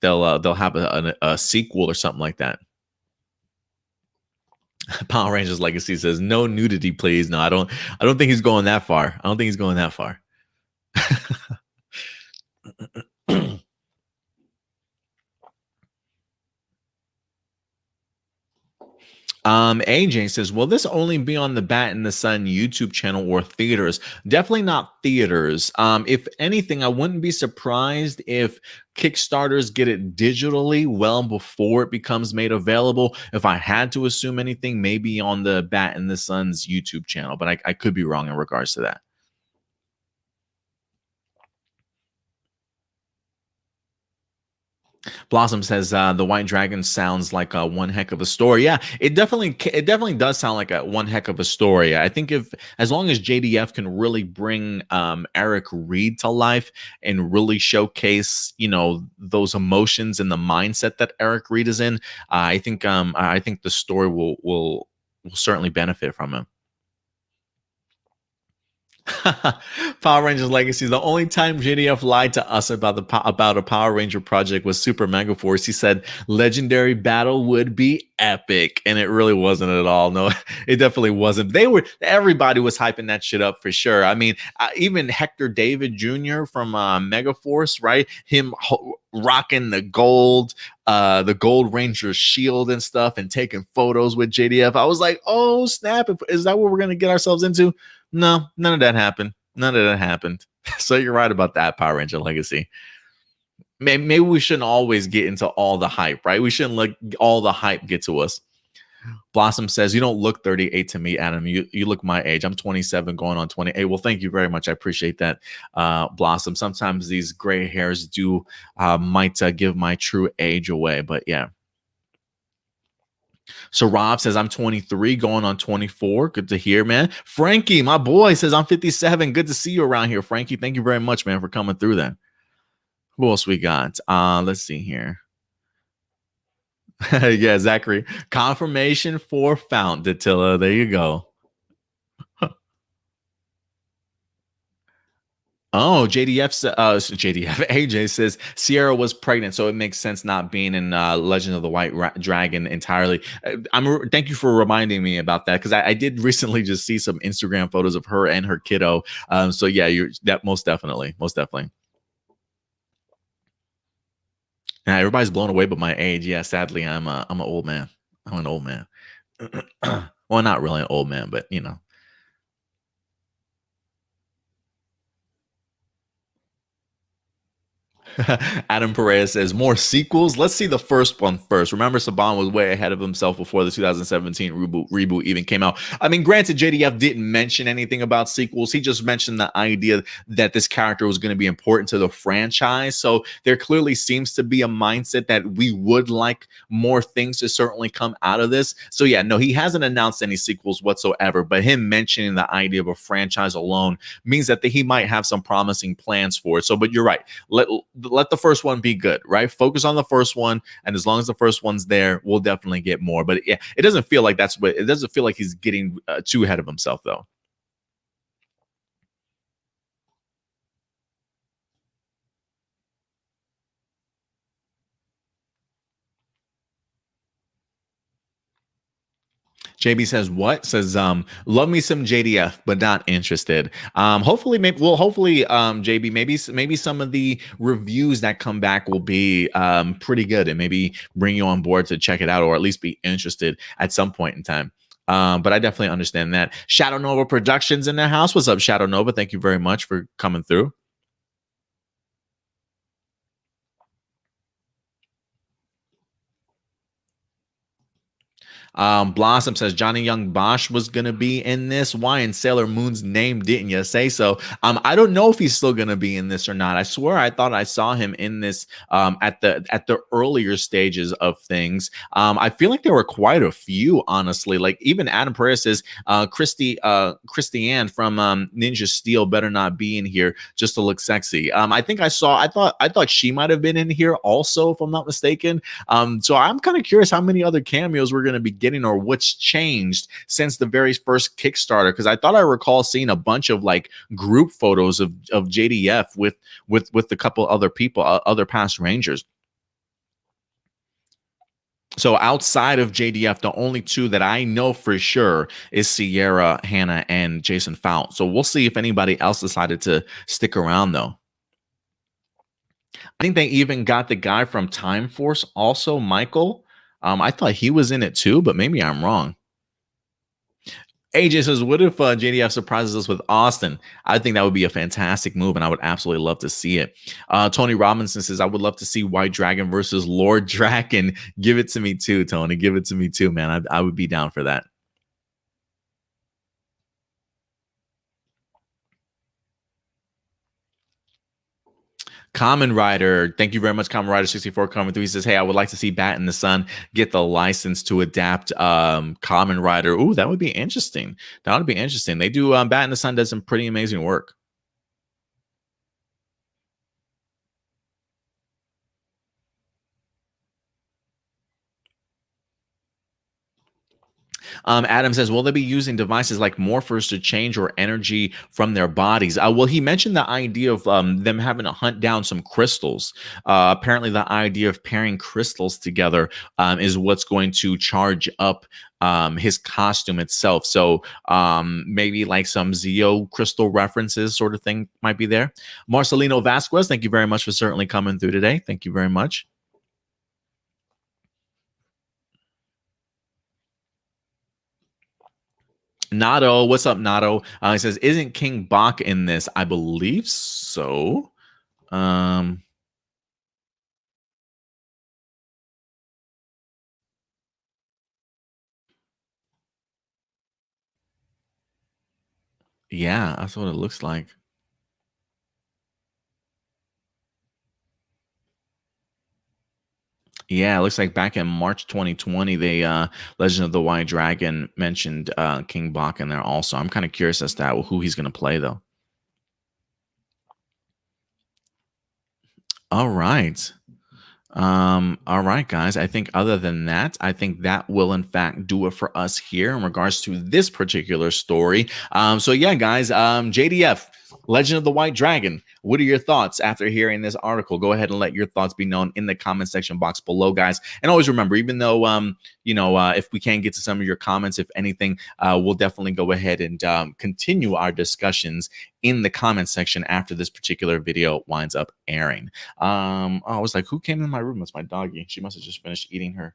have a sequel or something like that. Power Rangers Legacy says no nudity, please. No, I don't think he's going that far. I don't think he's going that far. AJ says, will this only be on the Bat in the Sun YouTube channel or theaters? Definitely not theaters. If anything, I wouldn't be surprised if Kickstarters get it digitally well before it becomes made available. If I had to assume anything, maybe on the Bat in the Sun's YouTube channel, but I could be wrong in regards to that. Blossom says the White Dragon sounds like one heck of a story. Yeah, it definitely does sound like a one heck of a story. I think if as long as JDF can really bring Eric Reed to life and really showcase those emotions and the mindset that Eric Reed is in, I think the story will certainly benefit from him. Power Rangers Legacy. The only time JDF lied to us about a Power Ranger project was Super Mega Force. He said Legendary Battle would be epic, and it really wasn't at all. No, it definitely wasn't. Everybody was hyping that shit up for sure. I mean, even Hector David Jr. from Mega Force, right? Him rocking the gold Ranger shield and stuff, and taking photos with JDF. I was like, oh snap! Is that what we're gonna get ourselves into? No, none of that happened. None of that happened. So you're right about that, Power Ranger Legacy. Maybe we shouldn't always get into all the hype, right? We shouldn't let all the hype get to us. Blossom says, you don't look 38 to me, Adam. You look my age. I'm 27 going on 28. Well, thank you very much. I appreciate that, Blossom. Sometimes these gray hairs do might give my true age away, but yeah. So Rob says, I'm 23 going on 24. Good to hear, man. Frankie, my boy, says, I'm 57. Good to see you around here, Frankie. Thank you very much, man, for coming through then. Who else we got? Let's see here. Yeah, Zachary. Confirmation for Fount, Dattila. There you go. Oh, JDF AJ says Sierra was pregnant, so it makes sense not being in Legend of the White Dragon entirely. Thank you for reminding me about that, because I did recently just see some Instagram photos of her and her kiddo. So yeah, most definitely. Yeah, everybody's blown away, but my age. Yeah, sadly, I'm an old man. I'm an old man. Well, not really an old man, but Adam Perez says more sequels. Let's see the first one first. Remember, Saban was way ahead of himself before the 2017 reboot even came out. I mean, granted, JDF didn't mention anything about sequels. He just mentioned the idea that this character was going to be important to the franchise. So there clearly seems to be a mindset that we would like more things to certainly come out of this. So yeah, no, he hasn't announced any sequels whatsoever, but him mentioning the idea of a franchise alone means that he might have some promising plans for it. So, but you're right. Let the first one be good, right? Focus on the first one, and as long as the first one's there, we'll definitely get more. But yeah, it doesn't feel like it doesn't feel like he's getting too ahead of himself, though. JB says what? Says love me some JDF, but not interested. Hopefully JB, maybe some of the reviews that come back will be pretty good, and maybe bring you on board to check it out, or at least be interested at some point in time. But I definitely understand that. Shadow Nova Productions in the house. What's up, Shadow Nova? Thank you very much for coming through. Blossom says Johnny Young Bosch was gonna be in this. Why in Sailor Moon's name didn't you say so? I don't know if he's still gonna be in this or not. I swear I thought I saw him in this at the earlier stages of things. I feel like there were quite a few, honestly. Like even Adam Perez says Christiane from Ninja Steel better not be in here just to look sexy. I think I thought she might have been in here also, if I'm not mistaken. So I'm kind of curious how many other cameos we're going to be getting or what's changed since the very first Kickstarter, because I thought I recall seeing a bunch of like group photos of JDF with a couple other people, other past Rangers. So outside of JDF, the only two that I know for sure is Sierra, Hannah, and Jason Fout. So we'll see if anybody else decided to stick around, though. I think they even got the guy from Time Force also, Michael. I thought he was in it too, but maybe I'm wrong. AJ says, what if JDF surprises us with Austin? I think that would be a fantastic move, and I would absolutely love to see it. Tony Robinson says, I would love to see White Dragon versus Lord Draken. Give it to me too, Tony. Give it to me too, man. I would be down for that. Kamen Rider, thank you very much, Kamen Rider 64 coming through. He says, hey, I would like to see Bat in the Sun get the license to adapt Kamen Rider. Ooh, that would be interesting. That would be interesting. They do Bat in the Sun does some pretty amazing work. Adam says, will they be using devices like morphers to change or energy from their bodies? Well, he mentioned the idea of them having to hunt down some crystals. Apparently, the idea of pairing crystals together is what's going to charge up his costume itself. So maybe like some Zeo crystal references sort of thing might be there. Marcelino Vasquez, thank you very much for certainly coming through today. Thank you very much. Nato, what's up, Nato? He says, isn't King Bach in this? I believe so. Yeah, that's what it looks like. Yeah, it looks like back in March 2020, they Legend of the White Dragon mentioned King Bach in there also. I'm kind of curious as to who he's going to play, though. All right. All right, guys. I think other than that, I think that will in fact do it for us here in regards to this particular story. So yeah, guys, JDF, Legend of the White Dragon. What are your thoughts after hearing this article? Go ahead and let your thoughts be known in the comment section box below, guys. And always remember, even though if we can't get to some of your comments, if anything, we'll definitely go ahead and continue our discussions in the comment section after this particular video winds up airing. I was like, who came in my room? It's my doggy. She must have just finished eating her.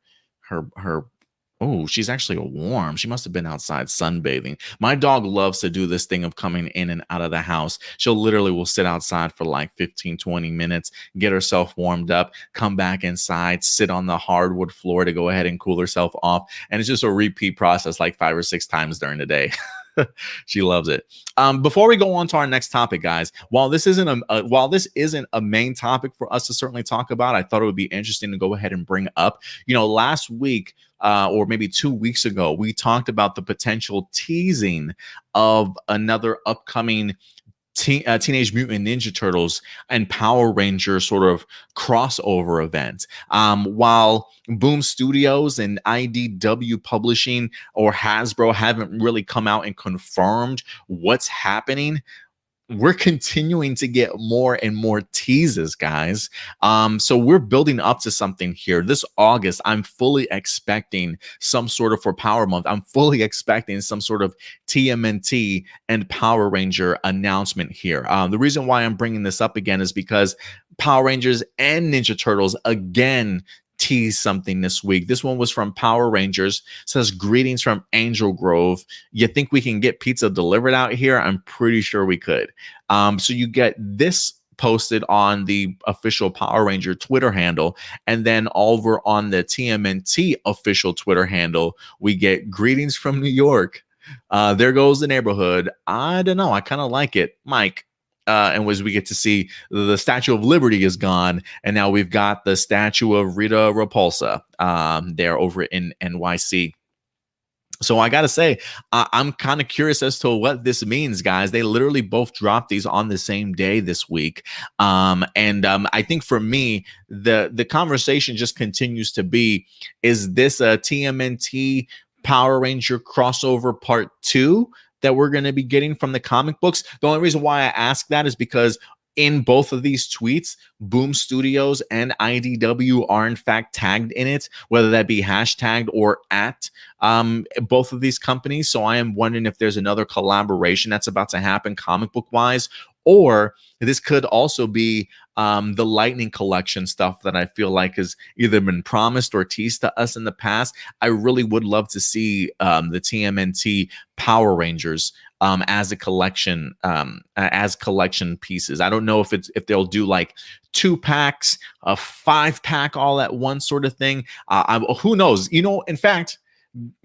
Oh, she's actually warm. She must have been outside sunbathing. My dog loves to do this thing of coming in and out of the house. She'll literally will sit outside for like 15, 20 minutes, get herself warmed up, come back inside, sit on the hardwood floor to go ahead and cool herself off. And it's just a repeat process like 5 or 6 times during the day. She loves it. Before we go on to our next topic, guys, while this isn't a main topic for us to certainly talk about, I thought it would be interesting to go ahead and bring up. Last week or maybe 2 weeks ago, we talked about the potential teasing of another upcoming Teenage Mutant Ninja Turtles and Power Rangers sort of crossover event. While Boom Studios and IDW Publishing or Hasbro haven't really come out and confirmed what's happening, we're continuing to get more and more teases, guys. So we're building up to something here. This August, I'm fully expecting some sort of, for Power Month, I'm fully expecting some sort of TMNT and Power Ranger announcement here. The reason why I'm bringing this up again is because Power Rangers and Ninja Turtles again tease something this week. This one was from Power Rangers. It says, greetings from Angel Grove. You think we can get pizza delivered out here? I'm pretty sure we could. So you get this posted on the official Power Ranger Twitter handle. And then over on the TMNT official Twitter handle, we get greetings from New York. There goes the neighborhood. I don't know. I kind of like it, Mike. And as we get to see the Statue of Liberty is gone, and now we've got the statue of Rita Repulsa there over in NYC. So I gotta say, I'm kind of curious as to what this means, guys. They literally both dropped these on the same day this week, I think for me, the conversation just continues to be: is this a TMNT Power Ranger crossover part 2 that we're going to be getting from the comic books? The only reason why I ask that is because in both of these tweets, Boom Studios and IDW are in fact tagged in it, whether that be hashtagged or at both of these companies. So I am wondering if there's another collaboration that's about to happen comic book wise, or this could also be the Lightning Collection stuff that I feel like has either been promised or teased to us in the past. I really would love to see the TMNT Power Rangers as a collection, as collection pieces. I don't know if they'll do like 2 packs, a 5-pack all at once sort of thing. Who knows? You know, in fact,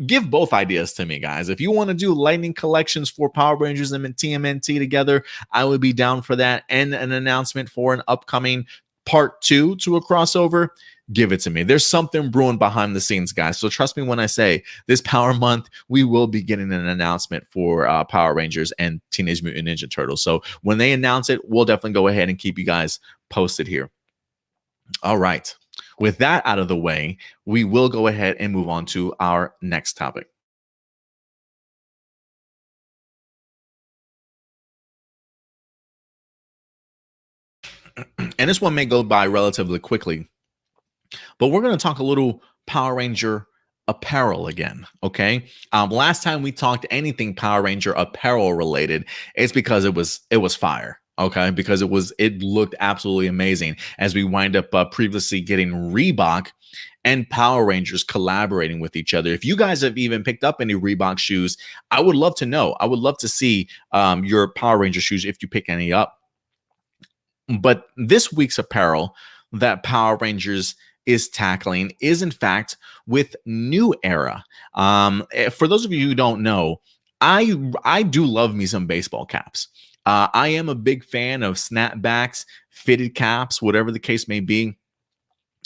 give both ideas to me, guys. If you want to do Lightning collections for Power Rangers and TMNT together, I would be down for that. And an announcement for an upcoming part 2 to a crossover, give it to me. There's something brewing behind the scenes, guys. So trust me when I say this Power Month, we will be getting an announcement for Power Rangers and Teenage Mutant Ninja Turtles. So when they announce it, we'll definitely go ahead and keep you guys posted here. All right. With that out of the way, we will go ahead and move on to our next topic. And this one may go by relatively quickly, but we're going to talk a little Power Ranger apparel again. Okay. Last time we talked anything Power Ranger apparel related, it's because it was fire. Okay, because it looked absolutely amazing as we wind up previously getting Reebok and Power Rangers collaborating with each other. If you guys have even picked up any Reebok shoes, I would love to know. I would love to see your Power Ranger shoes if you pick any up. But this week's apparel that Power Rangers is tackling is in fact with New Era. For those of you who don't know, I do love me some baseball caps. I am a big fan of snapbacks, fitted caps, whatever the case may be.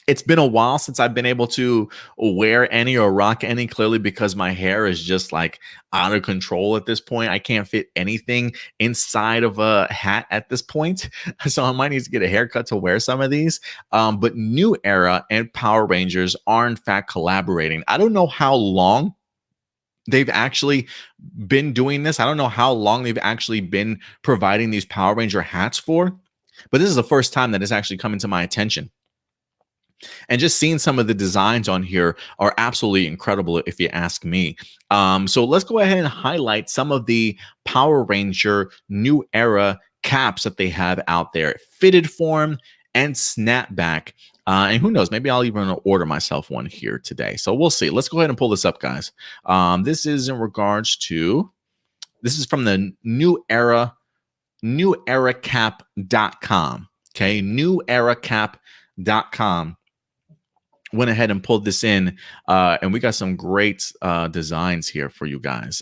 It's been a while since I've been able to wear any or rock any, clearly because my hair is just like out of control at this point. I can't fit anything inside of a hat at this point. So I might need to get a haircut to wear some of these. But New Era and Power Rangers are in fact collaborating. I don't know how long they've actually been doing this. I don't know how long they've actually been providing these Power Ranger hats for, but this is the first time that it's actually come into my attention. And just seeing some of the designs on here are absolutely incredible, if you ask me. So let's go ahead and highlight some of the Power Ranger New Era caps that they have out there. Fitted form and snapback. And who knows, maybe I'll even order myself one here today. So we'll see. Let's go ahead and pull this up, guys. This is in regards to, this is from the neweracap.com. Okay, neweracap.com. Went ahead and pulled this in, and we got some great designs here for you guys.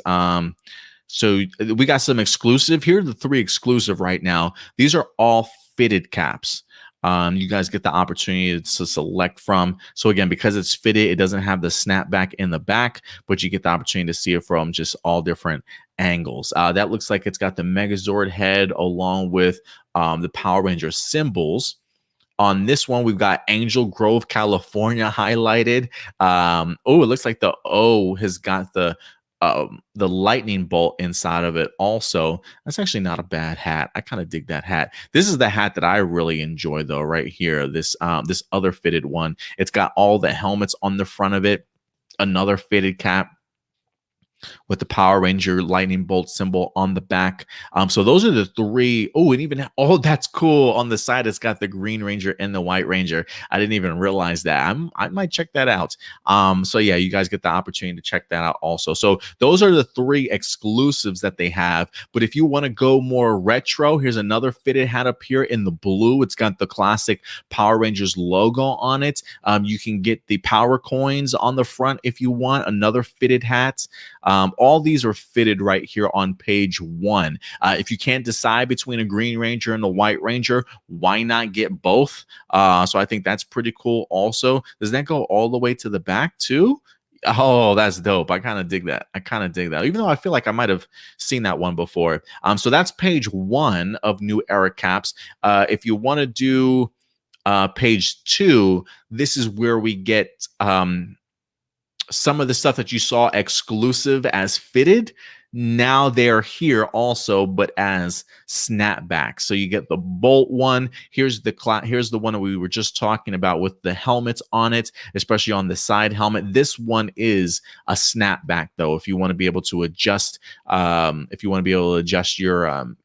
So we got some exclusive here, the 3 exclusive right now. These are all fitted caps. You guys get the opportunity to select from. So again, because it's fitted, it doesn't have the snapback in the back, but you get the opportunity to see it from just all different angles. That looks like it's got the Megazord head along with the Power Ranger symbols. On this one, we've got Angel Grove, California highlighted. Oh, it looks like the O has got the lightning bolt inside of it also. That's actually not a bad hat. I kind of dig that hat. This is the hat that I really enjoy though, right here. This other fitted one. It's got all the helmets on the front of it. Another fitted cap. with the Power Ranger lightning bolt symbol on the back. So those are the three. Oh, and even that's cool. On the side, it's got the Green Ranger and the White Ranger. I didn't even realize that. I might check that out. So yeah, you guys get the opportunity to check that out also. So those are the three exclusives that they have. But if you want to go more retro, here's another fitted hat up here in the blue. It's got the classic Power Rangers logo on it. You can get the power coins on the front if you want. Another fitted hat. All these are fitted right here on page 1. If you can't decide between a Green Ranger and a White Ranger, why not get both? So I think that's pretty cool also. Does that go all the way to the back too? Oh, that's dope. I kind of dig that. Even though I feel like I might have seen that one before. So that's page 1 of New Era caps. If you want to do page 2, this is where we get some of the stuff that you saw exclusive as fitted. Now they're here also, but as snapbacks. So you get the Bolt one. Here's the one that we were just talking about with the helmets on it, especially on the side helmet. This one is a snapback though. If you want to be able to adjust, your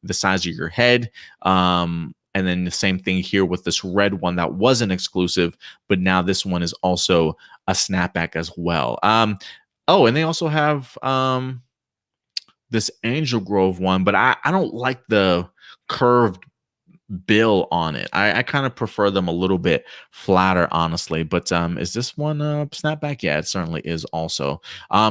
the size of your head. And then the same thing here with this red one that wasn't exclusive, but now this one is also a snapback as well. And they also have this Angel Grove one, but I don't like the curved bill on it. I kind of prefer them a little bit flatter, honestly. But is this one snapback? Yeah, it certainly is also.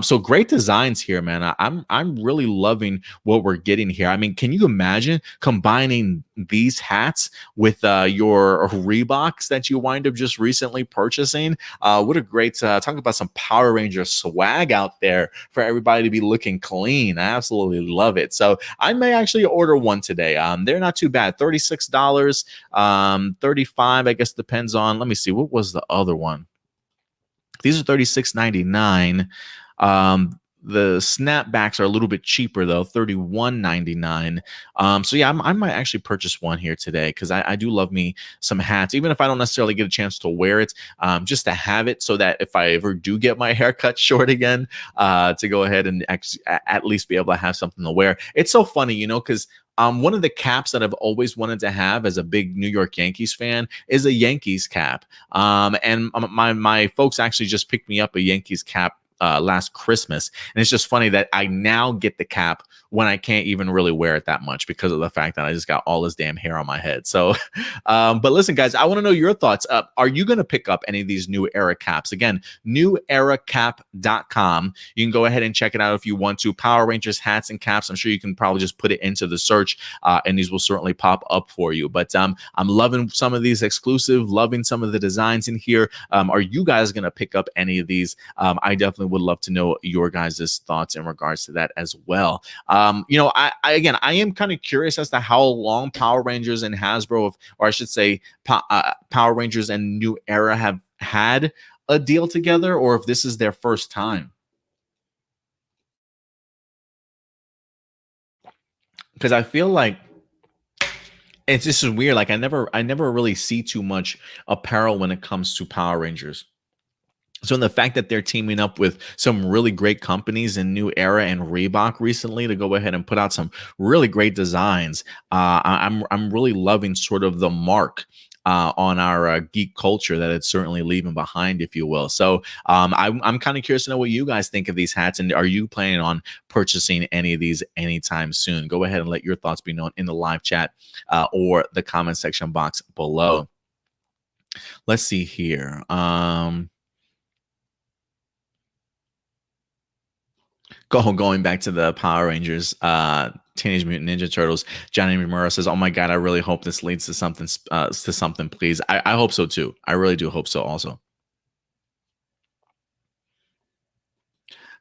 So great designs here, man. I'm really loving what we're getting here. I mean, can you imagine combining these hats with your Reeboks that you wind up just recently purchasing? What a great talk about some Power Ranger swag out there for everybody to be looking clean. I absolutely love it. So I may actually order one today. They're not too bad. $36, 35, I guess, depends on. Let me see, what was the other one? These are $36.99. The snapbacks are a little bit cheaper though, $31.99. So yeah, I might actually purchase one here today because I do love me some hats, even if I don't necessarily get a chance to wear it, just to have it so that if I ever do get my hair cut short again, to go ahead and at least be able to have something to wear. It's so funny, because one of the caps that I've always wanted to have as a big New York Yankees fan is a Yankees cap. And my folks actually just picked me up a Yankees cap last Christmas. And it's just funny that I now get the cap when I can't even really wear it that much because of the fact that I just got all this damn hair on my head. So, but listen, guys, I want to know your thoughts. Are you going to pick up any of these New Era caps? Again, neweracap.com. You can go ahead and check it out if you want to. Power Rangers hats and caps. I'm sure you can probably just put it into the search and these will certainly pop up for you. But I'm loving some of these exclusive, loving some of the designs in here. Are you guys going to pick up any of these? I definitely would love to know your guys' thoughts in regards to that as well. I am kind of curious as to how long Power Rangers and Hasbro, or I should say Power Rangers and New Era have had a deal together, or if this is their first time. Because I feel like it's just weird. Like I never really see too much apparel when it comes to Power Rangers. So in the fact that they're teaming up with some really great companies in New Era and Reebok recently to go ahead and put out some really great designs, I'm really loving sort of the mark on our geek culture that it's certainly leaving behind, if you will. So I'm kind of curious to know what you guys think of these hats, and are you planning on purchasing any of these anytime soon? Go ahead and let your thoughts be known in the live chat or the comment section box below. Let's see here. Going back to the Power Rangers, Teenage Mutant Ninja Turtles, Johnny Murrah says, "Oh my God, I really hope this leads to something, please." I hope so too. I really do hope so. Also,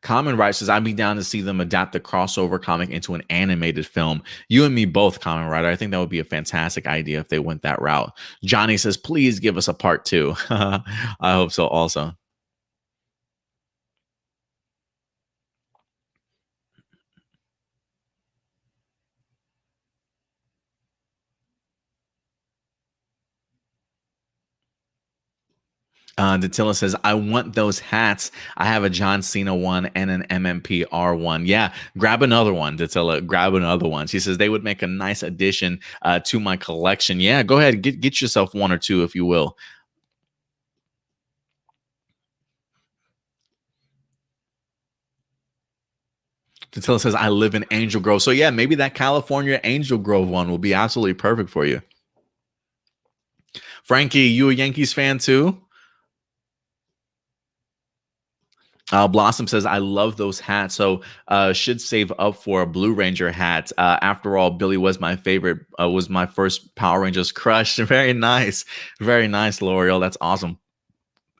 Kamen Rider says, "I'd be down to see them adapt the crossover comic into an animated film." You and me both, Kamen Rider. I think that would be a fantastic idea if they went that route. Johnny says, "Please give us a part 2." I hope so. Also. Datilla says, I want those hats. I have a John Cena one and an MMPR one. Yeah, grab another one, Datilla. Grab another one. She says they would make a nice addition to my collection. Yeah, go ahead. Get yourself one or two, if you will. Datilla says, I live in Angel Grove. So, yeah, maybe that California Angel Grove one will be absolutely perfect for you. Frankie, you a Yankees fan too? Blossom says, I love those hats. So should save up for a Blue Ranger hat. After all, Billy was my favorite, was my first Power Rangers crush. Very nice. Very nice, L'Oreal. That's awesome.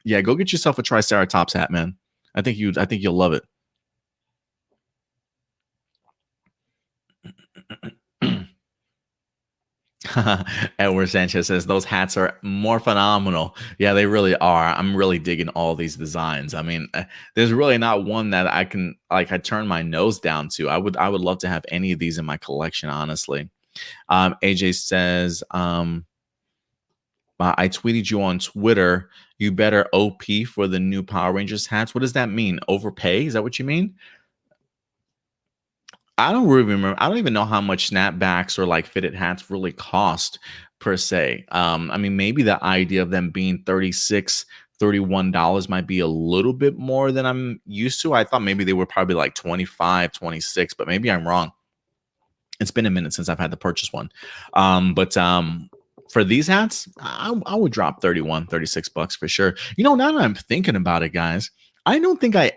Yeah, go get yourself a Triceratops hat, man. I think you'll love it. Edward Sanchez says those hats are more phenomenal. Yeah, they really are. I'm really digging all these designs. I mean, there's really not one that I can I turn my nose down to. I would love to have any of these in my collection, honestly. AJ says, I tweeted you on Twitter. You better OP for the new Power Rangers hats. What does that mean? Overpay? Is that what you mean? I don't really remember. I don't even know how much snapbacks or like fitted hats really cost per se. I mean, maybe the idea of them being $31 might be a little bit more than I'm used to. I thought maybe they were probably like 25, 26, but maybe I'm wrong. It's been a minute since I've had to purchase one. But for these hats, I would drop 31, 36 bucks for sure. You know, now that I'm thinking about it, guys, I don't think I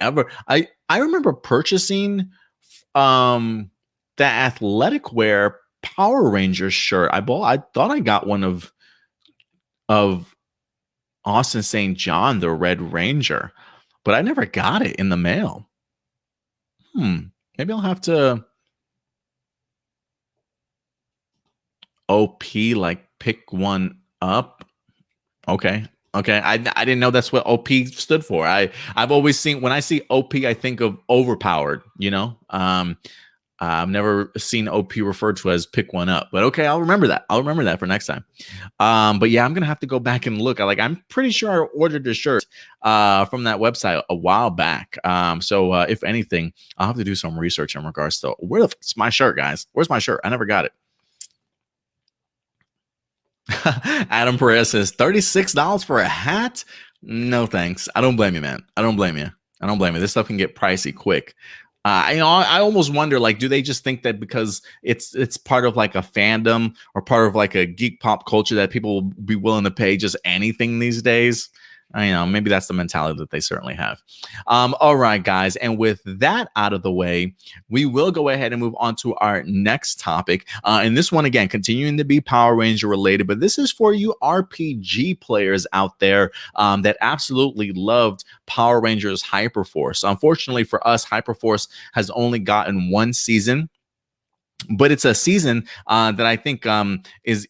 remember purchasing the athletic wear Power Rangers shirt. I thought I got one of Austin St. John, the Red Ranger, but I never got it in the mail. Maybe I'll have to OP, like pick one up. Okay. Okay. I didn't know that's what OP stood for. I've always seen, when I see OP, I think of overpowered, you know? I've never seen OP referred to as pick one up, but okay, I'll remember that. I'll remember that for next time. But yeah, I'm gonna have to go back and look. I'm pretty sure I ordered a shirt from that website a while back. So if anything, I'll have to do some research in regards to where's my shirt, guys. Where's my shirt? I never got it. Adam Perez says $36 for a hat. No thanks. I don't blame you, man. I don't blame you. I don't blame you. This stuff can get pricey quick. I almost wonder, like, do they just think that because it's part of like a fandom or part of like a geek pop culture that people will be willing to pay just anything these days? I know, maybe that's the mentality that they certainly have. All right, guys. And with that out of the way, we will go ahead and move on to our next topic. And this one, again, continuing to be Power Ranger related, but this is for you RPG players out there that absolutely loved Power Rangers Hyperforce. Unfortunately for us, Hyperforce has only gotten one season, but it's a season that I think is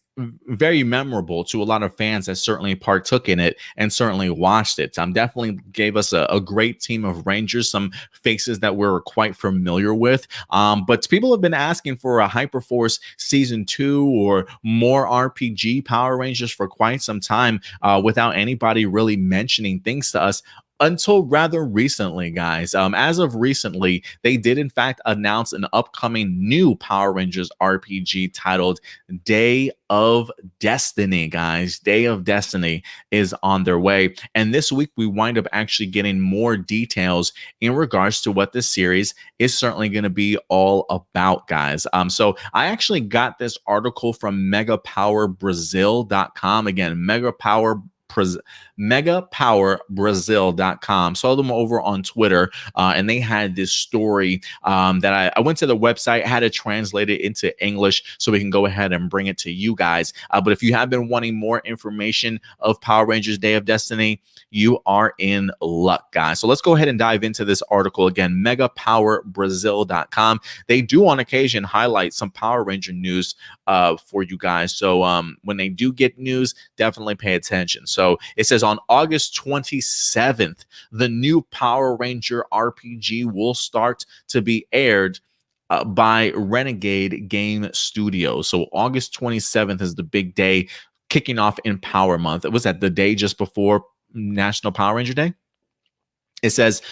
very memorable to a lot of fans that certainly partook in it and certainly watched it. Definitely gave us a great team of Rangers, some faces that we're quite familiar with. But people have been asking for a Hyperforce season 2 or more RPG Power Rangers for quite some time without anybody really mentioning things to us. Until rather recently, guys. As of recently, they did in fact announce an upcoming new Power Rangers RPG titled Day of Destiny, guys. Day of Destiny is on their way. And this week, we wind up actually getting more details in regards to what this series is certainly going to be all about, guys. So I actually got this article from megapowerbrazil.com. Again, megapowerbrazil.com. Saw them over on Twitter, and they had this story that I went to the website, had it translated into English so we can go ahead and bring it to you guys. But if you have been wanting more information of Power Rangers Day of Destiny, you are in luck, guys. So let's go ahead and dive into this article again, megapowerbrazil.com. They do on occasion highlight some Power Ranger news for you guys. So when they do get news, definitely pay attention. So it says on August 27th, the new Power Ranger RPG will start to be aired by Renegade Game Studios. So August 27th is the big day, kicking off in Power Month. It was at the day just before National Power Ranger Day. It says,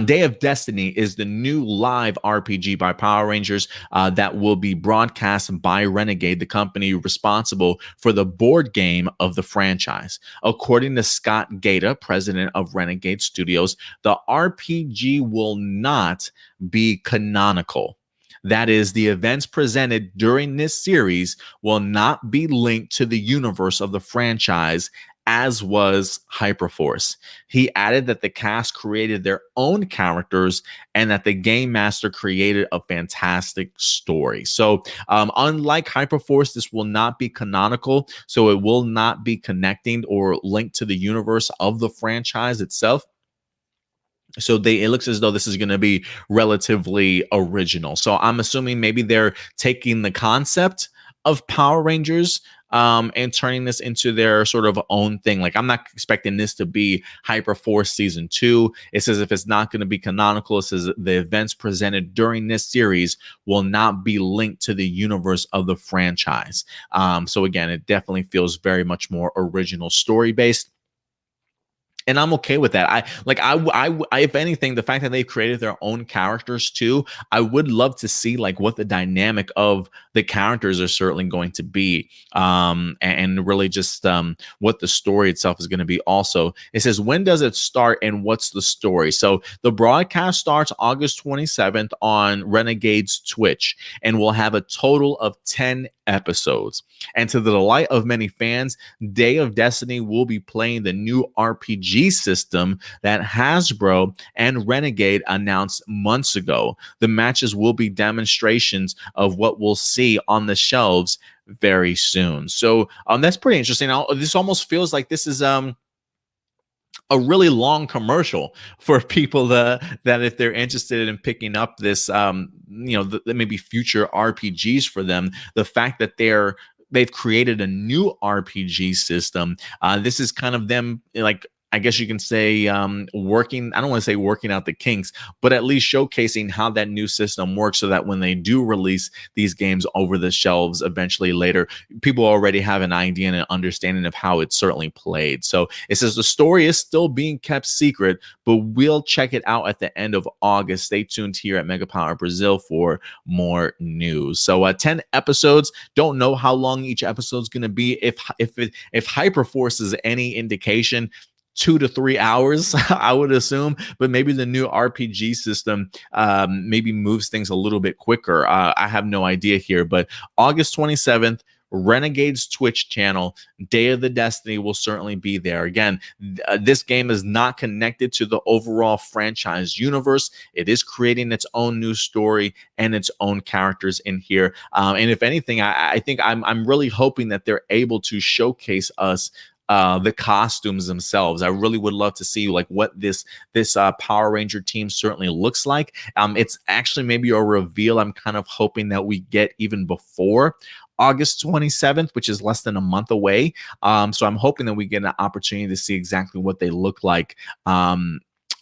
Day of Destiny is the new live RPG by Power Rangers that will be broadcast by Renegade, the company responsible for the board game of the franchise. According to Scott Gaeta, president of Renegade Studios, the RPG will not be canonical. That is, the events presented during this series will not be linked to the universe of the franchise, as was Hyperforce. He added that the cast created their own characters and that the game master created a fantastic story. So, unlike Hyperforce, this will not be canonical, so it will not be connecting or linked to the universe of the franchise itself. So it looks as though this is going to be relatively original. So I'm assuming maybe they're taking the concept of Power Rangers and turning this into their sort of own thing. Like, I'm not expecting this to be Hyperforce Season 2. It says if it's not going to be canonical, it says the events presented during this series will not be linked to the universe of the franchise. So again, it definitely feels very much more original story based. And I'm okay with that. If anything, the fact that they've created their own characters too, I would love to see like what the dynamic of the characters are certainly going to be, and really just what the story itself is going to be. Also, it says, when does it start and what's the story? So the broadcast starts August 27th on Renegade's Twitch, and will have a total of 10 episodes. And to the delight of many fans, Day of Destiny will be playing the new RPG system that Hasbro and Renegade announced months ago. The matches will be demonstrations of what we'll see on the shelves very soon. So that's pretty interesting. Now, this almost feels like this is a really long commercial for people that if they're interested in picking up this, maybe future RPGs for them, the fact that they've created a new RPG system. This is kind of them, like, I guess you can say working, I don't want to say working out the kinks, but at least showcasing how that new system works so that when they do release these games over the shelves eventually later, people already have an idea and an understanding of how it's certainly played. So it says the story is still being kept secret, but we'll check it out at the end of August. Stay tuned here at Mega Power Brazil for more news. So 10 episodes. Don't know how long each episode is going to be. If Hyperforce is any indication, 2 to 3 hours, I would assume, but maybe the new RPG system maybe moves things a little bit quicker. I have no idea here, but August 27th, Renegade's Twitch channel, Day of the Destiny will certainly be there. Again, this game is not connected to the overall franchise universe. It is creating its own new story and its own characters in here. And if anything, I think I'm really hoping that they're able to showcase us the costumes themselves. I really would love to see like what this Power Ranger team certainly looks like. It's actually maybe a reveal I'm kind of hoping that we get even before August 27th, which is less than a month away. So I'm hoping that we get an opportunity to see exactly what they look like.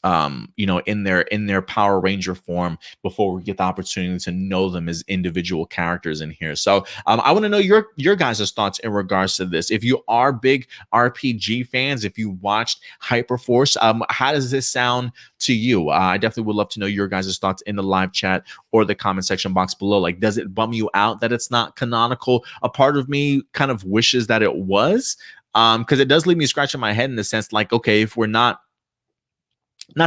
In their Power Ranger form before we get the opportunity to know them as individual characters in here. So I want to know your guys' thoughts in regards to this. If you are big RPG fans, if you watched Hyperforce, how does this sound to you? I definitely would love to know your guys' thoughts in the live chat or the comment section box below. Like, does it bum you out that it's not canonical? A part of me kind of wishes that it was, because it does leave me scratching my head in the sense like, okay, if we're not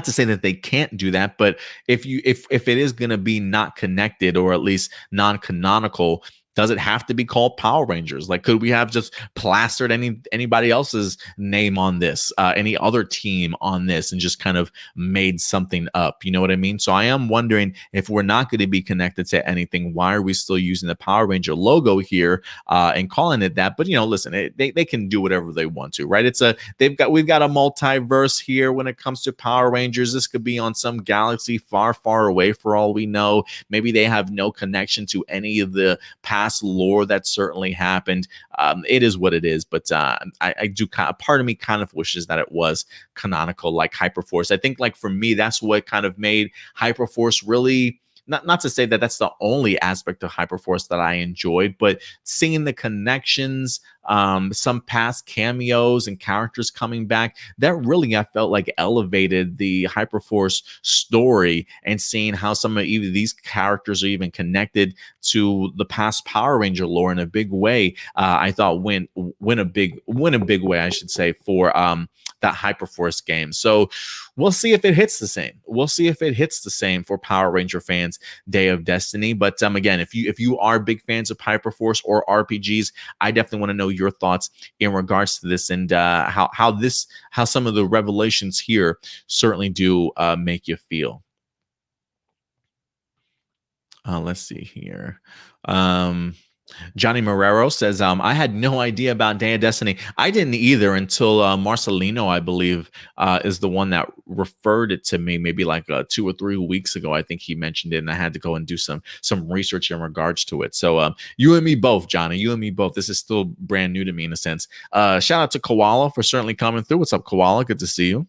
to say that they can't do that, but if it is going to be not connected or at least non-canonical, does it have to be called Power Rangers? Like, could we have just plastered anybody else's name on this, any other team on this, and just kind of made something up? You know what I mean? So I am wondering, if we're not going to be connected to anything, why are we still using the Power Ranger logo here and calling it that? But listen, they can do whatever they want to, right? We've got a multiverse here when it comes to Power Rangers. This could be on some galaxy far, far away for all we know. Maybe they have no connection to any of the past lore that certainly happened. It is what it is, but I do part of me kind of wishes that it was canonical like Hyperforce. I think, like, for me, that's what kind of made Hyperforce really, not to say that that's the only aspect of Hyperforce that I enjoyed, but seeing the connections some past cameos and characters coming back. That really, I felt like, elevated the Hyperforce story, and seeing how some of even these characters are even connected to the past Power Ranger lore in a big way. I thought went a big way, I should say, for that Hyperforce game. So we'll see if it hits the same. We'll see if it hits the same for Power Ranger fans, Day of Destiny. But again, if you are big fans of Hyperforce or RPGs, I definitely want to know your thoughts in regards to this, and how some of the revelations here certainly do make you feel. Let's see here. Johnny Marrero says, I had no idea about Day of Destiny. I didn't either until Marcelino, I believe, is the one that referred it to me maybe like 2 or 3 weeks ago. I think he mentioned it, and I had to go and do some research in regards to it. So you and me both, Johnny. You and me both. This is still brand new to me in a sense. Shout out to Koala for certainly coming through. What's up, Koala? Good to see you.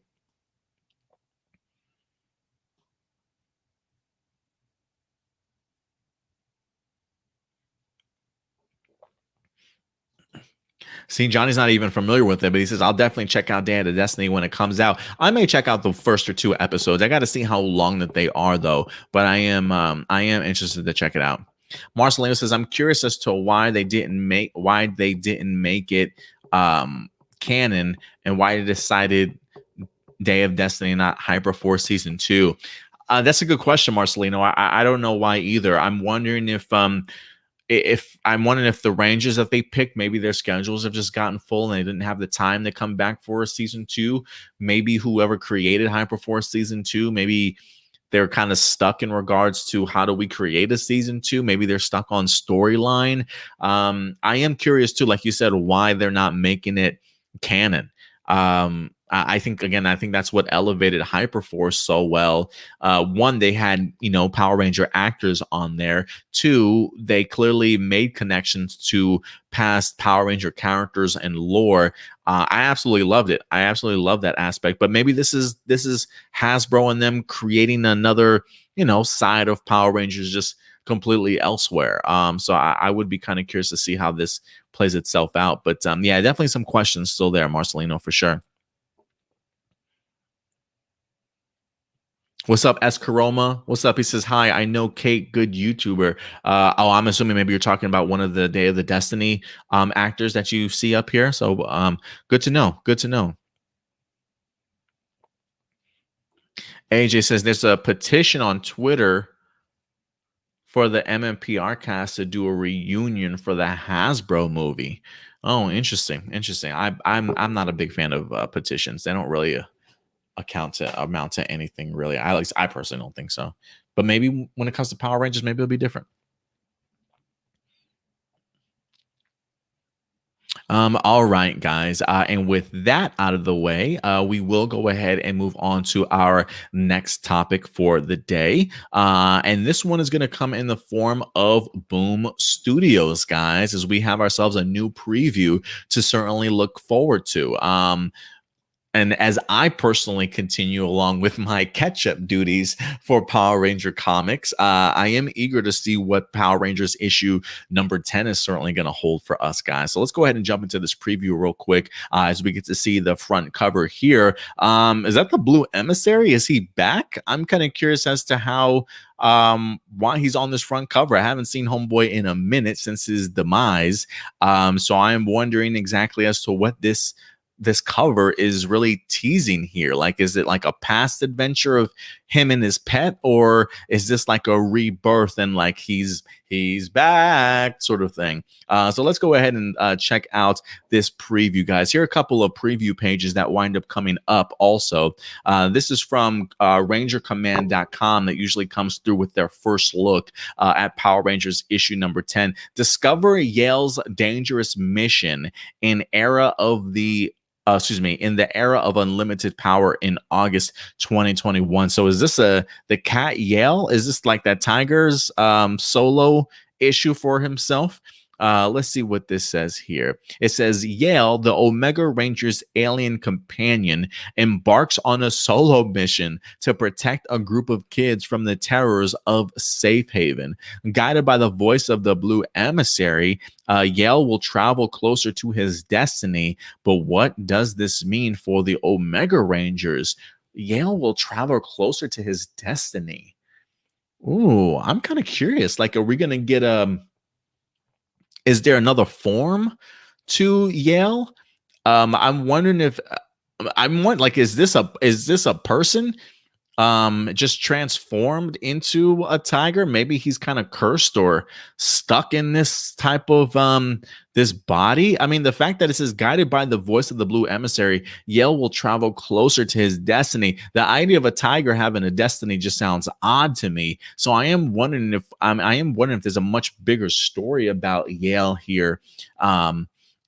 See, Johnny's not even familiar with it, but he says, I'll definitely check out Day of Destiny when it comes out. I may check out the first or 2 episodes. I got to see how long that they are, though. But I am interested to check it out. Marcelino says, I'm curious as to why they didn't make it canon, and why they decided Day of Destiny, not Hyperforce Season 2. That's a good question, Marcelino. I don't know why either. I'm wondering if the Rangers that they picked, maybe their schedules have just gotten full and they didn't have the time to come back for a season 2. Maybe whoever created Hyperforce Season 2, maybe they're kind of stuck in regards to how do we create a season 2. Maybe they're stuck on storyline. I am curious too, like you said, why they're not making it canon. I think that's what elevated Hyperforce so well. One, they had, Power Ranger actors on there. 2, they clearly made connections to past Power Ranger characters and lore. I absolutely loved it. I absolutely love that aspect. But maybe this is Hasbro and them creating another, side of Power Rangers just completely elsewhere. So I would be kind of curious to see how this plays itself out. But yeah, definitely some questions still there, Marcelino, for sure. What's up, Escaroma? What's up? He says, hi, I know Kate, good YouTuber. I'm assuming maybe you're talking about one of the Day of the Destiny actors that you see up here. So good to know. Good to know. AJ says, there's a petition on Twitter for the MMPR cast to do a reunion for the Hasbro movie. Oh, interesting. I'm not a big fan of petitions. They don't really amount to anything really. I personally don't think so. But maybe when it comes to Power Rangers, maybe it'll be different. All right, guys. And with that out of the way, we will go ahead and move on to our next topic for the day. And this one is going to come in the form of Boom Studios, guys, as we have ourselves a new preview to certainly look forward to. And as I personally continue along with my catch-up duties for Power Ranger comics, I am eager to see what Power Rangers issue number 10 is certainly going to hold for us, guys. So let's go ahead and jump into this preview real quick as we get to see the front cover here. Is that the Blue Emissary? Is he back? I'm kind of curious as to how why he's on this front cover. I haven't seen Homeboy in a minute since his demise. So I am wondering exactly as to what this cover is really teasing here. Like, is it like a past adventure of him and his pet, or is this like a rebirth and like he's back sort of thing? So let's go ahead and check out this preview, guys. Here are a couple of preview pages that wind up coming up also. This is from rangercommand.com that usually comes through with their first look at Power Rangers issue number 10. Discover Yale's dangerous mission in in the era of unlimited power in August 2021. So is this the Cat Yale? Is this like that Tiger's solo issue for himself? Let's see what this says here. It says Yale, the Omega Rangers' alien companion, embarks on a solo mission to protect a group of kids from the terrors of Safe Haven. Guided by the voice of the Blue Emissary, Yale will travel closer to his destiny. But what does this mean for the Omega Rangers? Yale will travel closer to his destiny. Ooh, I'm kind of curious. Like, are we gonna get is there another form to Yale? I'm wondering if I'm wondering, like, is this a person just transformed into a tiger? Maybe he's kind of cursed or stuck in this type of this body. I mean, the fact that it says guided by the voice of the Blue Emissary, Yale will travel closer to his destiny. The idea of a tiger having a destiny just sounds odd to me. So I am wondering if there's a much bigger story about Yale here.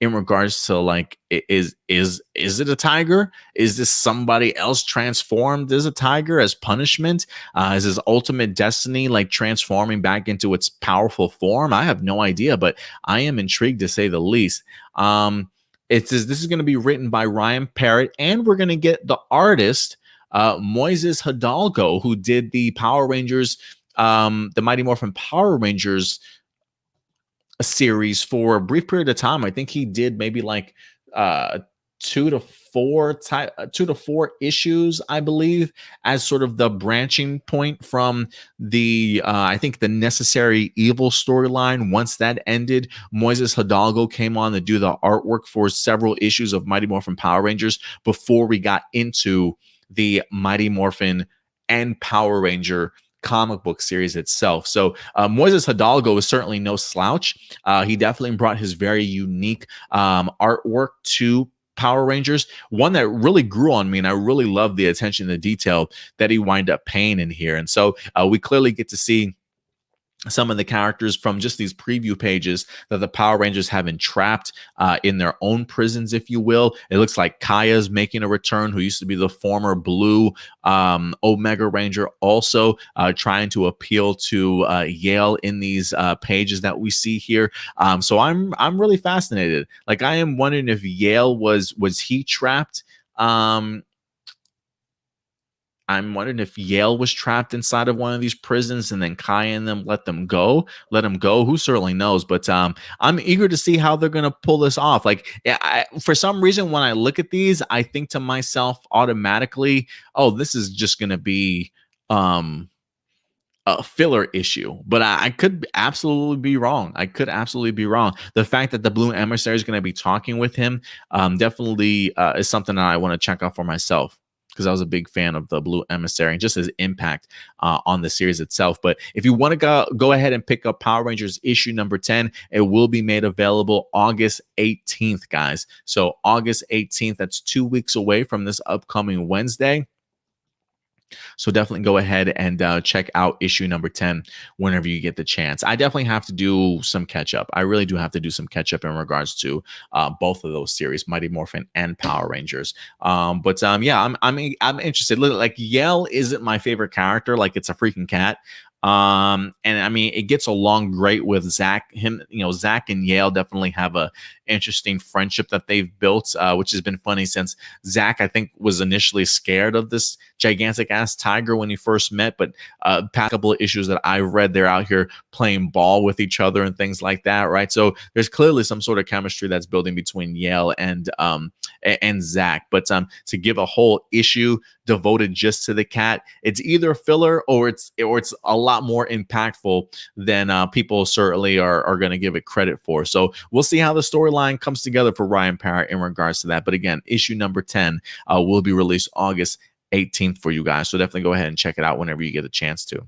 In regards to, like, is it a tiger? Is this somebody else transformed as a tiger as punishment? Is his ultimate destiny like transforming back into its powerful form? I have no idea, but I am intrigued to say the least. It says this is going to be written by Ryan Parrott, and we're going to get the artist Moises Hidalgo, who did the Power Rangers, the Mighty Morphin Power Rangers series for a brief period of time. I think he did maybe like 2 to 4 issues, I believe, as sort of the branching point from the I think the Necessary Evil storyline. Once that ended, Moises Hidalgo came on to do the artwork for several issues of Mighty Morphin Power Rangers before we got into the Mighty Morphin and Power Ranger comic book series itself. So Moises Hidalgo is certainly no slouch. He definitely brought his very unique artwork to Power Rangers, one that really grew on me, and I really love the attention to detail that he wind up paying in here. And so we clearly get to see some of the characters from just these preview pages that the Power Rangers have entrapped in their own prisons, if you will. It looks like Kaya's making a return, who used to be the former blue Omega Ranger, also trying to appeal to Yale in these pages that we see here. So I'm really fascinated. Like, I am wondering if Yale was he trapped? I'm wondering if Yale was trapped inside of one of these prisons and then Kai and them let him go. Who certainly knows? But I'm eager to see how they're going to pull this off. Like, for some reason, when I look at these, I think to myself automatically, oh, this is just going to be a filler issue. But I could absolutely be wrong. The fact that the Blue Emissary is going to be talking with him definitely is something that I want to check out for myself, because I was a big fan of the Blue Emissary and just his impact on the series itself. But if you want to go ahead and pick up Power Rangers issue number 10, it will be made available August 18th, guys. So August 18th, that's 2 weeks away from this upcoming Wednesday. So definitely go ahead and check out issue number 10 whenever you get the chance. I definitely have to do some catch up. I really do have to do some catch up in regards to both of those series, Mighty Morphin and Power Rangers. Yeah, I'm interested. Like, Yale isn't my favorite character. Like, it's a freaking cat. And I mean, it gets along great with Zach. Zach and Yale definitely have a interesting friendship that they've built, which has been funny since Zach, I think, was initially scared of this gigantic ass tiger when he first met. But past couple of issues that I've read, they're out here playing ball with each other and things like that, right? So there's clearly some sort of chemistry that's building between Yale and Zach. But to give a whole issue devoted just to the cat, it's either filler or it's a lot more impactful than people certainly are going to give it credit for. So we'll see how the storyline comes together for Ryan Parrott in regards to that. But again, issue number 10 will be released August 18th for you guys. So definitely go ahead and check it out whenever you get a chance to.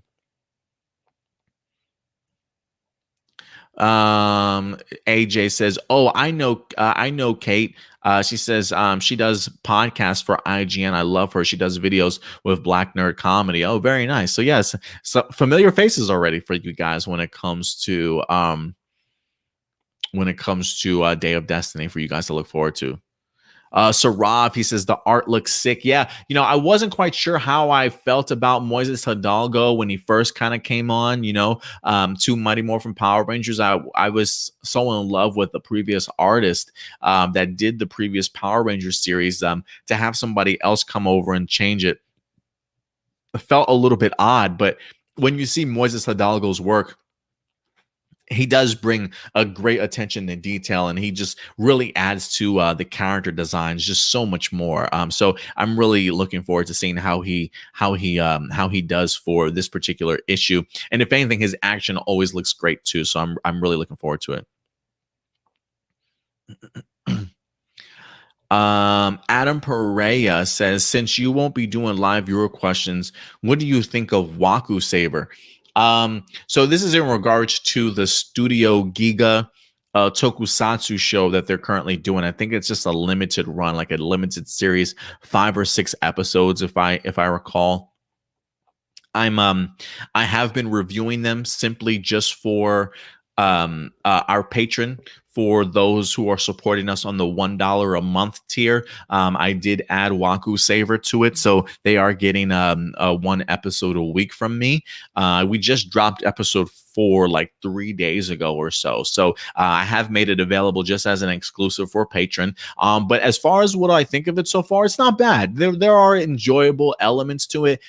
AJ says, oh, I know Kate. She says she does podcasts for IGN. I love her. She does videos with Black Nerd Comedy. Oh, very nice. So yes, so familiar faces already for you guys when it comes to Day of Destiny for you guys to look forward to. Saraf, he says the art looks sick. Yeah, you know, I wasn't quite sure how I felt about Moises Hidalgo when he first kind of came on, you know, to Mighty Morphin Power Rangers. I was so in love with the previous artist that did the previous Power Rangers series. To have somebody else come over and change it felt a little bit odd, but when you see Moises Hidalgo's work, he does bring a great attention to detail, and he just really adds to the character designs just so much more. So I'm really looking forward to seeing how he does for this particular issue. And if anything, his action always looks great too. So I'm really looking forward to it. Adam Perea says, since you won't be doing live viewer questions, what do you think of Waku Saber? So this is in regards to the Studio Giga tokusatsu show that they're currently doing. I think it's just a limited run, like a limited series, 5 or 6 episodes, if I recall. I have been reviewing them simply just for our patron, for those who are supporting us on the $1 a month tier. I did add Waku Saver to it, so they are getting 1 episode a week from me. We just dropped episode 4 like 3 days ago or so. So I have made it available just as an exclusive for patron. But as far as what I think of it so far, it's not bad. There are enjoyable elements to it.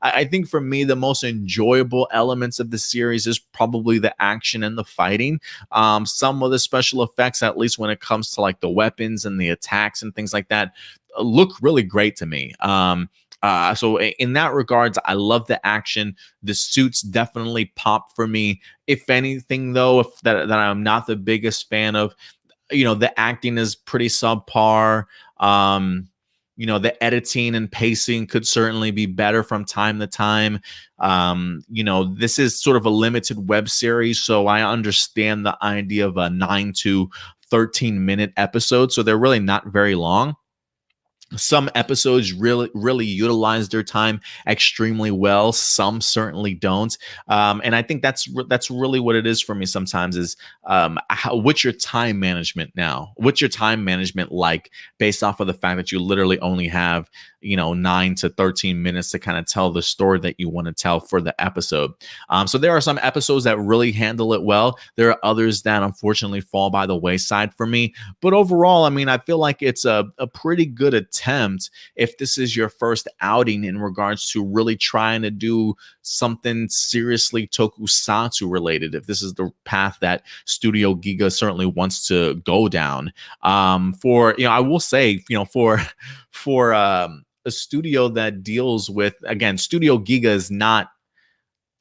I think for me, the most enjoyable elements of the series is probably the action and the fighting. Some of the special effects, at least when it comes to like the weapons and the attacks and things like that, look really great to me. So in that regards, I love the action. The suits definitely pop for me. If anything, though, that I'm not the biggest fan of, you know, the acting is pretty subpar. You know, the editing and pacing could certainly be better from time to time. You know, this is sort of a limited web series, so I understand the idea of a 9 to 13-minute episode. So they're really not very long. Some episodes really utilize their time extremely well. Some certainly don't, and I think that's really what it is for me. Sometimes is what's your time management now? What's your time management like, based off of the fact that you literally only have, you know, 9 to 13 minutes to kind of tell the story that you want to tell for the episode. So there are some episodes that really handle it well. There are others that unfortunately fall by the wayside for me. But overall, I mean, I feel like it's a pretty good attempt if this is your first outing in regards to really trying to do something seriously tokusatsu related. If this is the path that Studio Giga certainly wants to go down. For, you know, I will say, you know, for a studio that deals with, again, Studio Giga is not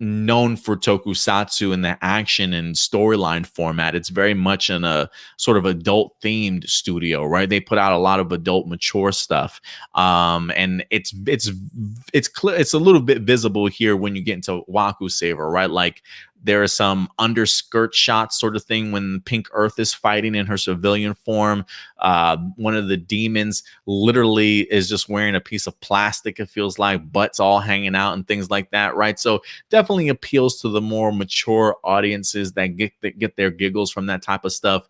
known for tokusatsu in the action and storyline format. It's very much in a sort of adult themed studio, right? They put out a lot of adult mature stuff. And it's clear, it's a little bit visible here when you get into Waku Saver, right? Like, there are some underskirt shots sort of thing when Pink Earth is fighting in her civilian form. One of the demons literally is just wearing a piece of plastic, it feels like, butts all hanging out and things like that, right? So definitely appeals to the more mature audiences that get their giggles from that type of stuff.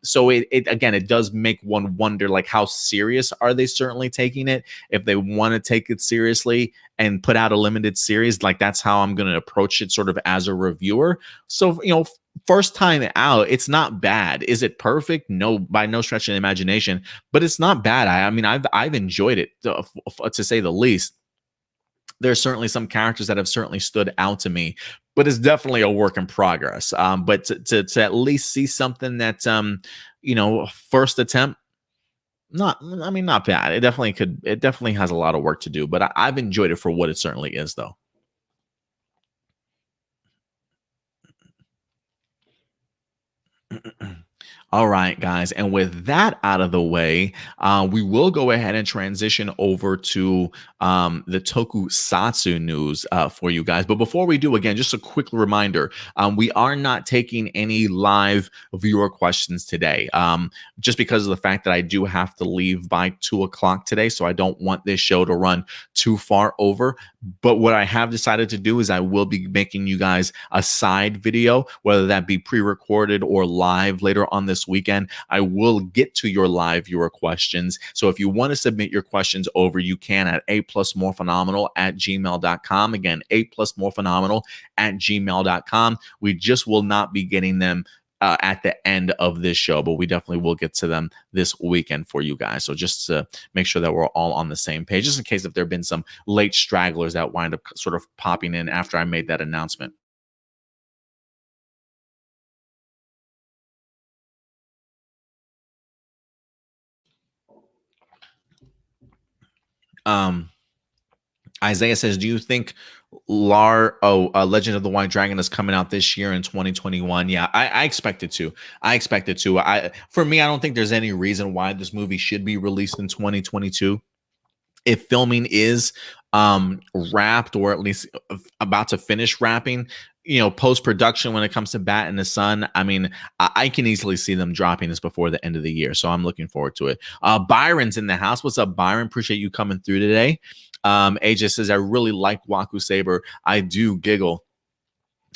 So it does make one wonder, like, how serious are they certainly taking it? If they want to take it seriously and put out a limited series, like, that's how I'm going to approach it sort of as a reviewer. So, you know, first time out, it's not bad. Is it perfect? No, by no stretch of the imagination, but it's not bad. I mean, I've enjoyed it, to say the least. There's certainly some characters that have certainly stood out to me, but it's definitely a work in progress. But to at least see something that, you know, first attempt, not bad. It definitely has a lot of work to do, but I've enjoyed it for what it certainly is, though. All right, guys. And with that out of the way, we will go ahead and transition over to the tokusatsu news for you guys. But before we do, again, just a quick reminder, we are not taking any live viewer questions today, just because of the fact that I do have to leave by 2 o'clock today. So I don't want this show to run too far over. But what I have decided to do is I will be making you guys a side video, whether that be pre-recorded or live later on this this weekend. I will get to your live viewer questions. So if you want to submit your questions over, you can at aplusmorphinominal@gmail.com. Again, aplusmorphinominal@gmail.com. We just will not be getting them at the end of this show, but we definitely will get to them this weekend for you guys. So just to make sure that we're all on the same page, just in case if there have been some late stragglers that wind up sort of popping in after I made that announcement. Isaiah says, do you think Legend of the White Dragon is coming out this year in 2021? Yeah, I expect it to. For me, I don't think there's any reason why this movie should be released in 2022. If filming is wrapped, or at least about to finish wrapping, post-production when it comes to Bat in the Sun, I mean, I can easily see them dropping this before the end of the year. So I'm looking forward to it. Byron's in the house. What's up, Byron? Appreciate you coming through today. AJ says, I really like Waku Saber. I do giggle.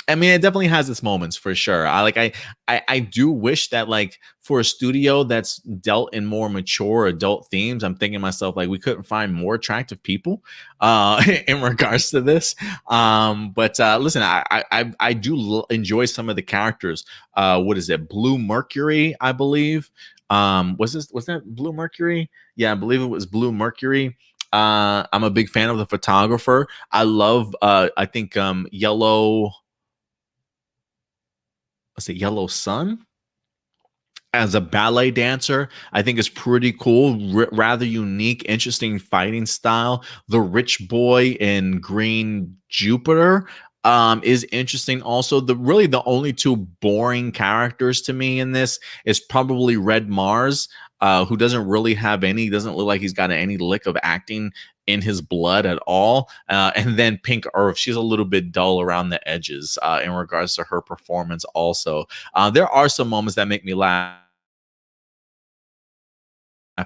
I mean, it definitely has its moments for sure. I do wish that, like, for a studio that's dealt in more mature adult themes, I'm thinking to myself, like, we couldn't find more attractive people in regards to this. But listen, I do enjoy some of the characters. What is it? Blue Mercury, I believe. Was that Blue Mercury? Yeah, I believe it was Blue Mercury. I'm a big fan of the photographer. I love I think Yellow Sun as a ballet dancer. I think is pretty cool. Rather unique, interesting fighting style. The rich boy in Green Jupiter is interesting. Also, the only two boring characters to me in this is probably Red Mars, who doesn't really have any, doesn't look like he's got any lick of acting in his blood at all. And then Pink Earth, she's a little bit dull around the edges in regards to her performance also. There are some moments that make me laugh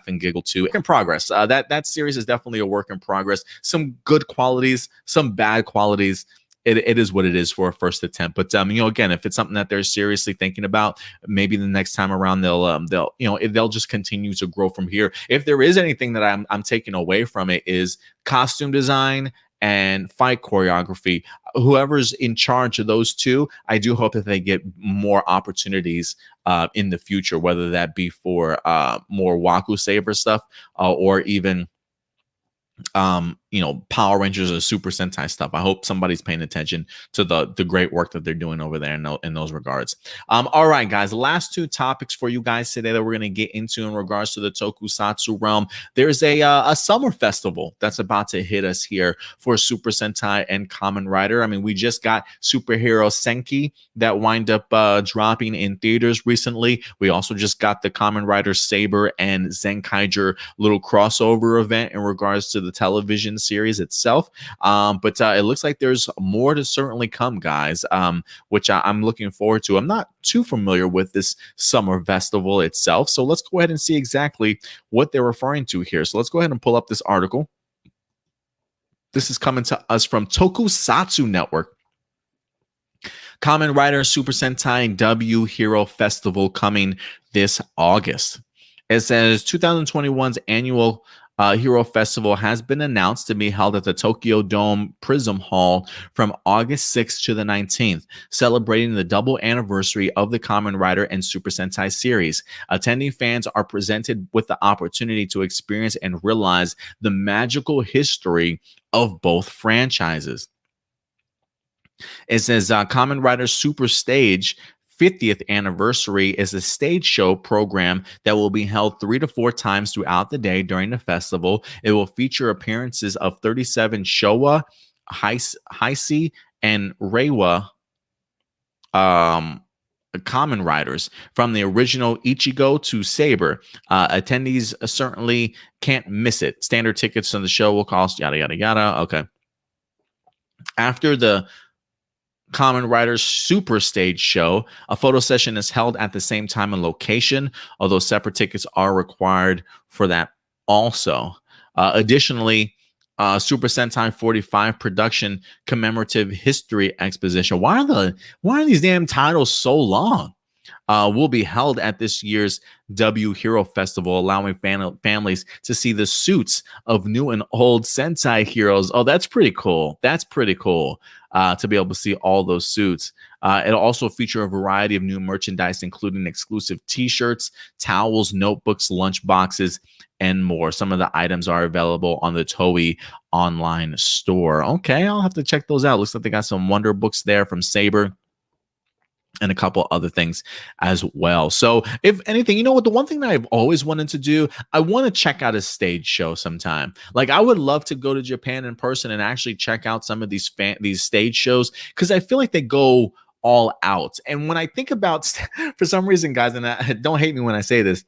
and giggle too. In progress. That series is definitely a work in progress. Some good qualities, some bad qualities. It is what it is for a first attempt. But again, if it's something that they're seriously thinking about, maybe the next time around they'll just continue to grow from here. If there is anything that I'm taking away from it, is costume design and fight choreography. Whoever's in charge of those two, I do hope that they get more opportunities in the future, whether that be for more Waku Saber stuff or even Power Rangers or Super Sentai stuff. I hope somebody's paying attention to the great work that they're doing over there in those regards. All right, guys, the last two topics for you guys today that we're going to get into in regards to the tokusatsu realm. There's a summer festival that's about to hit us here for Super Sentai and Kamen Rider. I mean, we just got Superhero Senki that wind up dropping in theaters recently. We also just got the Kamen Rider Saber and Zenkaiger little crossover event in regards to the television series itself. But it looks like there's more to certainly come, guys, which I'm looking forward to. I'm not too familiar with this summer festival itself, so let's go ahead and see exactly what they're referring to here. So let's go ahead and pull up this article. This is coming to us from Tokusatsu Network. Kamen Rider Super Sentai W Hero Festival coming this August. It says 2021's annual Hero Festival has been announced to be held at the Tokyo Dome Prism Hall from August 6th to the 19th, celebrating the double anniversary of the Kamen Rider and Super Sentai series. Attending fans are presented with the opportunity to experience and realize the magical history of both franchises. It says Kamen Rider Super Stage 50th anniversary is a stage show program that will be held 3 to 4 times throughout the day during the festival. It will feature appearances of 37 Showa, Heisei, and Reiwa Kamen Riders from the original Ichigo to Saber. Attendees certainly can't miss it. Standard tickets on the show will cost yada yada yada. Okay. After the Kamen Rider Super Stage show, a photo session is held at the same time and location, although separate tickets are required for that also. Additionally, Super Sentai 45 production commemorative history exposition. Why are these damn titles so long? will be held at this year's W Hero Festival, allowing families to see the suits of new and old Sentai heroes. Oh, that's pretty cool. That's pretty cool to be able to see all those suits. It'll also feature a variety of new merchandise, including exclusive t-shirts, towels, notebooks, lunch boxes, and more. Some of the items are available on the Toei online store. Okay, I'll have to check those out. Looks like they got some Wonder books there from Saber and a couple other things as well. So if anything, you know what, the one thing that I've always wanted to do, I want to check out a stage show sometime. Like I would love to go to Japan in person and actually check out some of these stage shows, because I feel like they go all out. And when I think about, for some reason, guys, and don't hate me when I say this,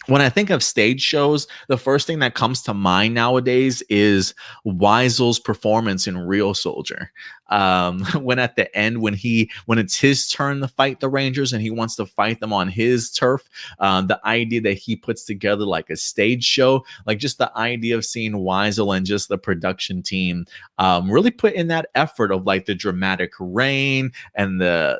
when I think of stage shows, the first thing that comes to mind nowadays is Weisel's performance in Real Soldier. When at the end, when it's his turn to fight the Rangers and he wants to fight them on his turf, the idea that he puts together like a stage show, like just the idea of seeing Weisel and just the production team really put in that effort of like the dramatic rain and the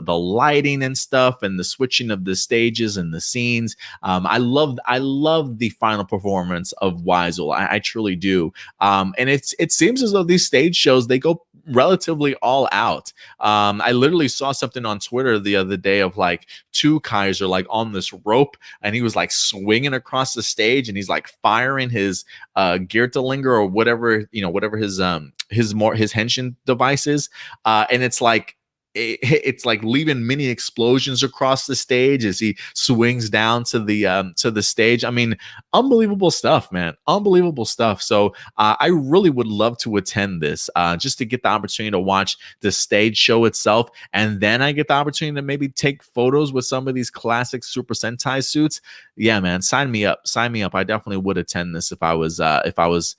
lighting and stuff and the switching of the stages and the scenes. I love the final performance of Weisel. I truly do. And it seems as though these stage shows, they go relatively all out. I literally saw something on Twitter the other day of like two Kaiser like on this rope, and he was like swinging across the stage, and he's like firing his Geertlinger or whatever his henshin device is, and it's like leaving mini explosions across the stage as he swings down to the stage. I mean, unbelievable stuff, man. Unbelievable stuff. So I really would love to attend this just to get the opportunity to watch the stage show itself, and then I get the opportunity to maybe take photos with some of these classic Super Sentai suits. Yeah, man, sign me up. Sign me up. I definitely would attend this if I was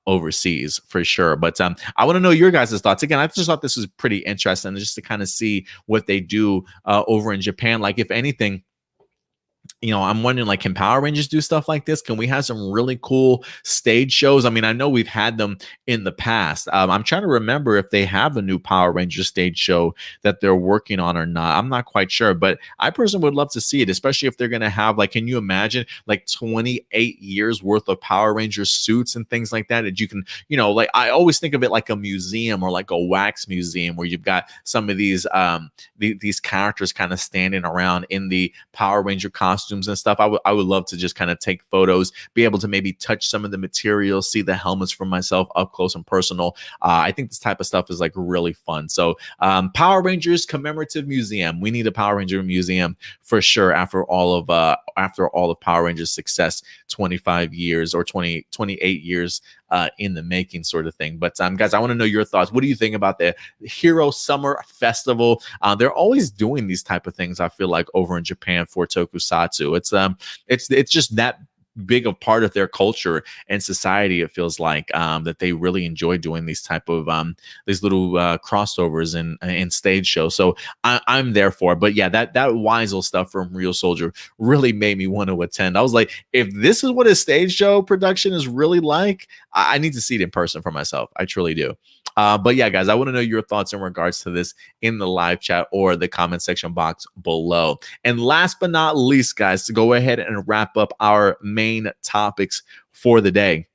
overseas for sure. But I want to know your guys' thoughts. Again, I just thought this was pretty interesting just to kind of see what they do over in Japan. Like, if anything, I'm wondering, like, can Power Rangers do stuff like this? Can we have some really cool stage shows? I mean, I know we've had them in the past. I'm trying to remember if they have a new Power Rangers stage show that they're working on or not. I'm not quite sure, but I personally would love to see it, especially if they're going to have, like, can you imagine like 28 years worth of Power Rangers suits and things like that you can, like, I always think of it like a museum or like a wax museum where you've got some of these characters kind of standing around in the Power Ranger costumes and stuff. I would love to just kind of take photos, be able to maybe touch some of the materials, see the helmets for myself up close and personal. I think this type of stuff is like really fun. So Power Rangers Commemorative Museum. We need a Power Ranger museum for sure after all of Power Rangers success, 25 years or 28 years in the making, sort of thing. But guys, I want to know your thoughts. What do you think about the Hero Summer Festival? They're always doing these type of things, I feel like, over in Japan for Tokusatsu. It's just that big a part of their culture and society. It feels like that they really enjoy doing these type of these little crossovers and stage shows. So I'm there for it. But yeah, that Weisel stuff from Real Soldier really made me want to attend. I was like, if this is what a stage show production is really like, I need to see it in person for myself. I truly do. But yeah, guys, I want to know your thoughts in regards to this in the live chat or the comment section box below. And last but not least, guys, to go ahead and wrap up our main topics for the day,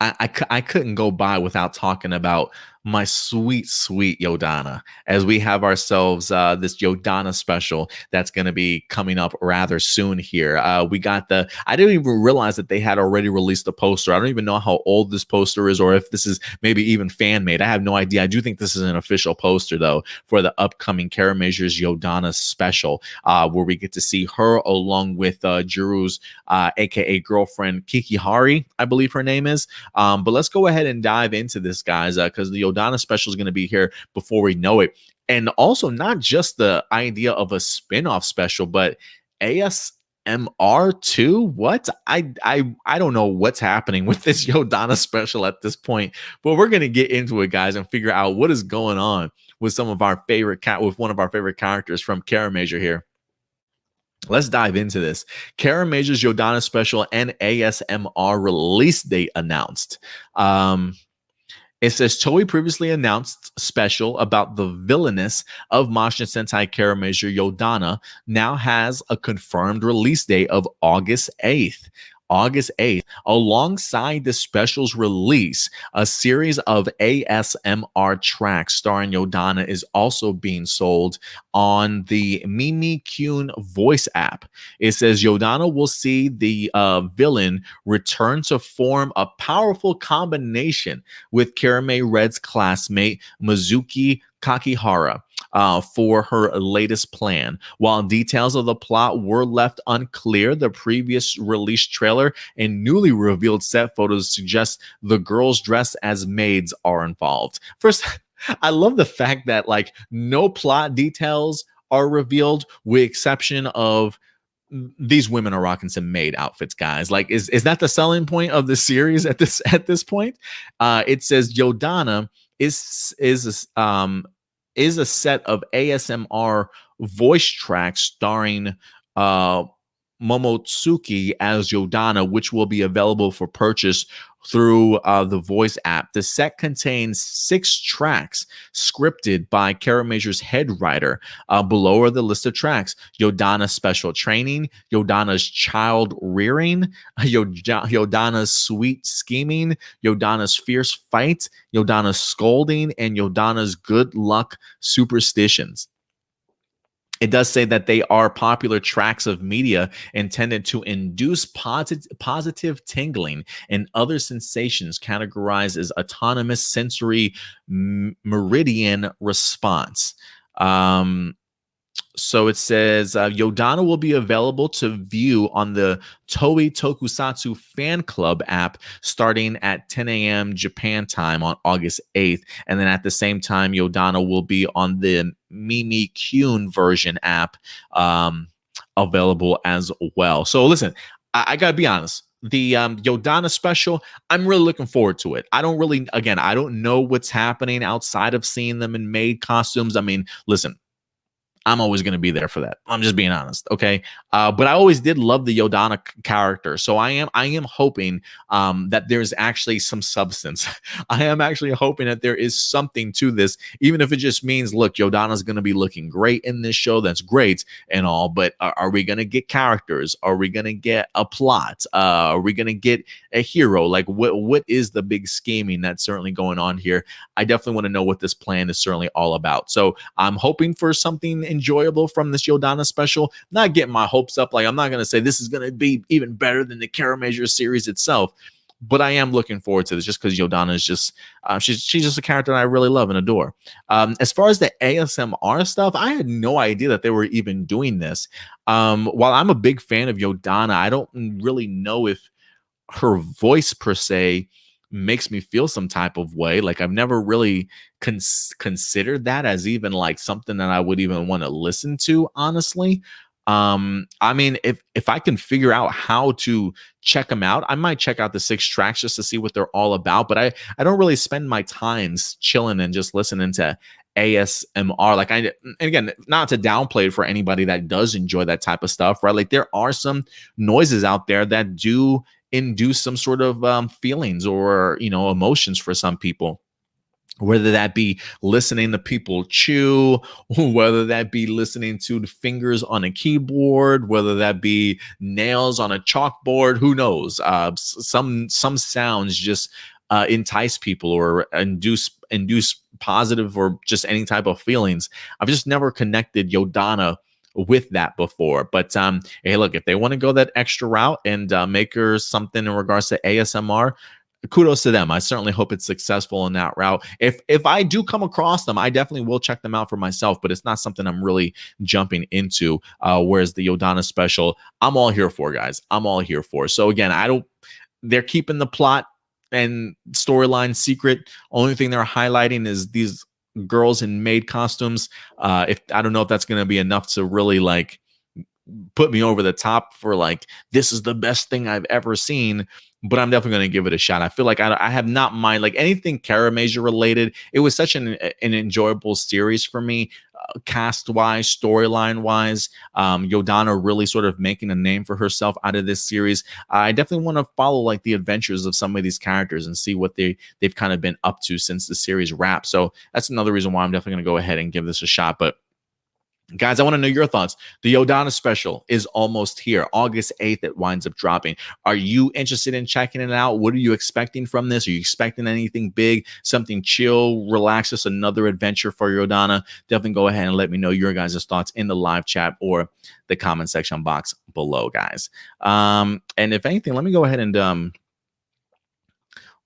I couldn't go by without talking about my sweet Yodonna, as we have ourselves this Yodonna special that's going to be coming up rather soon here. We got I didn't even realize that they had already released the poster. I don't even know how old this poster is or if this is maybe even fan made. I have no idea. I do think this is an official poster though for the upcoming Kamen Yodonna special, where we get to see her along with Jiru's aka girlfriend Kikihari, I believe her name is. But let's go ahead and dive into this, guys, because the Yodonna special is going to be here before we know it. And also not just the idea of a spin-off special, but ASMR too. What? I don't know what's happening with this Yodonna special at this point, but we're going to get into it, guys, and figure out what is going on with some of our favorite with one of our favorite characters from Kamen here. Let's dive into this. Kamen Yodonna special and ASMR release date announced. It says Toei previously announced special about the villainess of Mashin Sentai Karameasure Yodonna now has a confirmed release date of August 8th. August 8th, alongside the special's release, a series of ASMR tracks starring Yodonna is also being sold on the Mimi Kyun voice app. It says Yodonna will see the villain return to form a powerful combination with Karame Red's classmate Mizuki Kakihara for her latest plan. While details of the plot were left unclear, the previous release trailer and newly revealed set photos suggest the girls dressed as maids are involved. First, I love the fact that like no plot details are revealed, with exception of these women are rocking some maid outfits, guys. Like, is that the selling point of the series at this point? It says Yodonna is a set of ASMR voice tracks starring Momotsuki as Yodonna, which will be available for purchase through the voice app. The set contains 6 tracks scripted by Karameasure's head writer. Below are the list of tracks: Yodonna's special training, Yodonna's child rearing, Yodonna's sweet scheming, Yodonna's fierce fight, Yodonna's scolding, and Yodonna's good luck superstitions. It does say that they are popular tracks of media intended to induce positive tingling and other sensations categorized as autonomous sensory meridian response. So it says Yodonna will be available to view on the Toei Tokusatsu Fan Club app starting at 10 a.m. Japan time on August 8th. And then at the same time, Yodonna will be on the Mimi Kyun version app available as well. So listen, I got to be honest. The Yodonna special, I'm really looking forward to it. I don't know what's happening outside of seeing them in maid costumes. I mean, listen, I'm always going to be there for that. I'm just being honest, okay? But I always did love the Yodonna character, so I am hoping that there's actually some substance. I am actually hoping that there is something to this, even if it just means, look, Yodonna's going to be looking great in this show. That's great and all, but are we going to get characters? Are we going to get a plot? Are we going to get a hero? Like, what is the big scheming that's certainly going on here? I definitely want to know what this plan is certainly all about. So I'm hoping for something enjoyable from this Yodonna special. Not getting my hopes up. Like, I'm not going to say this is going to be even better than the Karameasure series itself, but I am looking forward to this just because Yodonna is just she's just a character that I really love and adore. As far as the ASMR stuff, I had no idea that they were even doing this. While I'm a big fan of Yodonna, I don't really know if her voice per se makes me feel some type of way. Like, I've never really considered that as even like something that I would even want to listen to, honestly. I mean, if I can figure out how to check them out, I might check out the 6 tracks just to see what they're all about. But I don't really spend my times chilling and just listening to ASMR. Like, and again, not to downplay it for anybody that does enjoy that type of stuff, right? Like, there are some noises out there that do induce some sort of feelings or, you know, emotions for some people, whether that be listening to people chew, whether that be listening to the fingers on a keyboard, whether that be nails on a chalkboard, who knows? Some sounds just entice people or induce positive or just any type of feelings. I've just never connected Yodonna with that before. But hey, look, if they want to go that extra route and make her something in regards to ASMR, kudos to them. I certainly hope it's successful in that route. If I do come across them, I definitely will check them out for myself, but it's not something I'm really jumping into. Whereas the Yodonna special, I'm all here for, guys. I'm all here for. So again, they're keeping the plot and storyline secret. Only thing they're highlighting is these girls in maid costumes. If I don't know if that's going to be enough to really like put me over the top for like, this is the best thing I've ever seen, but I'm definitely going to give it a shot. I feel like I have not mind like anything Karameasure related. It was such an enjoyable series for me. cast wise, storyline wise. Yodonna really sort of making a name for herself out of this series. I definitely want to follow like the adventures of some of these characters and see what they've kind of been up to since the series wrapped. So that's another reason why I'm definitely going to go ahead and give this a shot. But guys, I want to know your thoughts. The Yodonna special is almost here. August 8th, it winds up dropping. Are you interested in checking it out? What are you expecting from this? Are you expecting anything big, something chill, relax, just another adventure for Yodonna? Definitely go ahead and let me know your guys' thoughts in the live chat or the comment section box below, guys. And if anything, let me go ahead and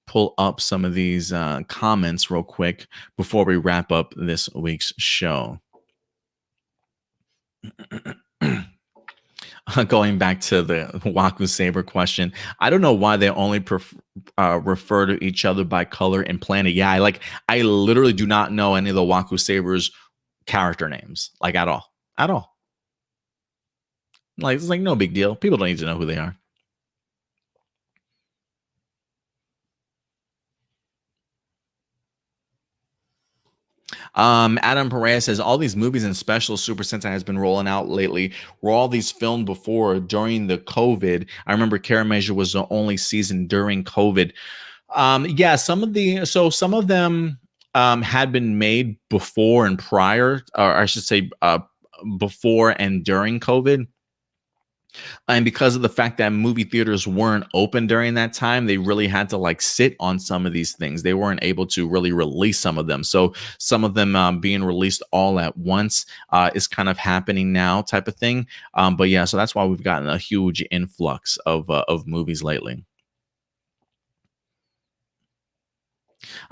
pull up some of these comments real quick before we wrap up this week's show. Going back to the Waku Saber question, I don't know why they only refer to each other by color and planet. Yeah, I literally do not know any of the Waku Sabers character names, like at all, at all. Like it's like no big deal. People don't need to know who they are. Adam Perez says all these movies and specials Super Sentai has been rolling out lately were all these filmed before during the COVID. I remember Kara Measure was the only season during COVID. Yeah, some of them had been made before and prior, or I should say, before and during COVID. And because of the fact that movie theaters weren't open during that time, they really had to like sit on some of these things. They weren't able to really release some of them. So some of them being released all at once is kind of happening now, type of thing. But yeah, so that's why we've gotten a huge influx of movies lately.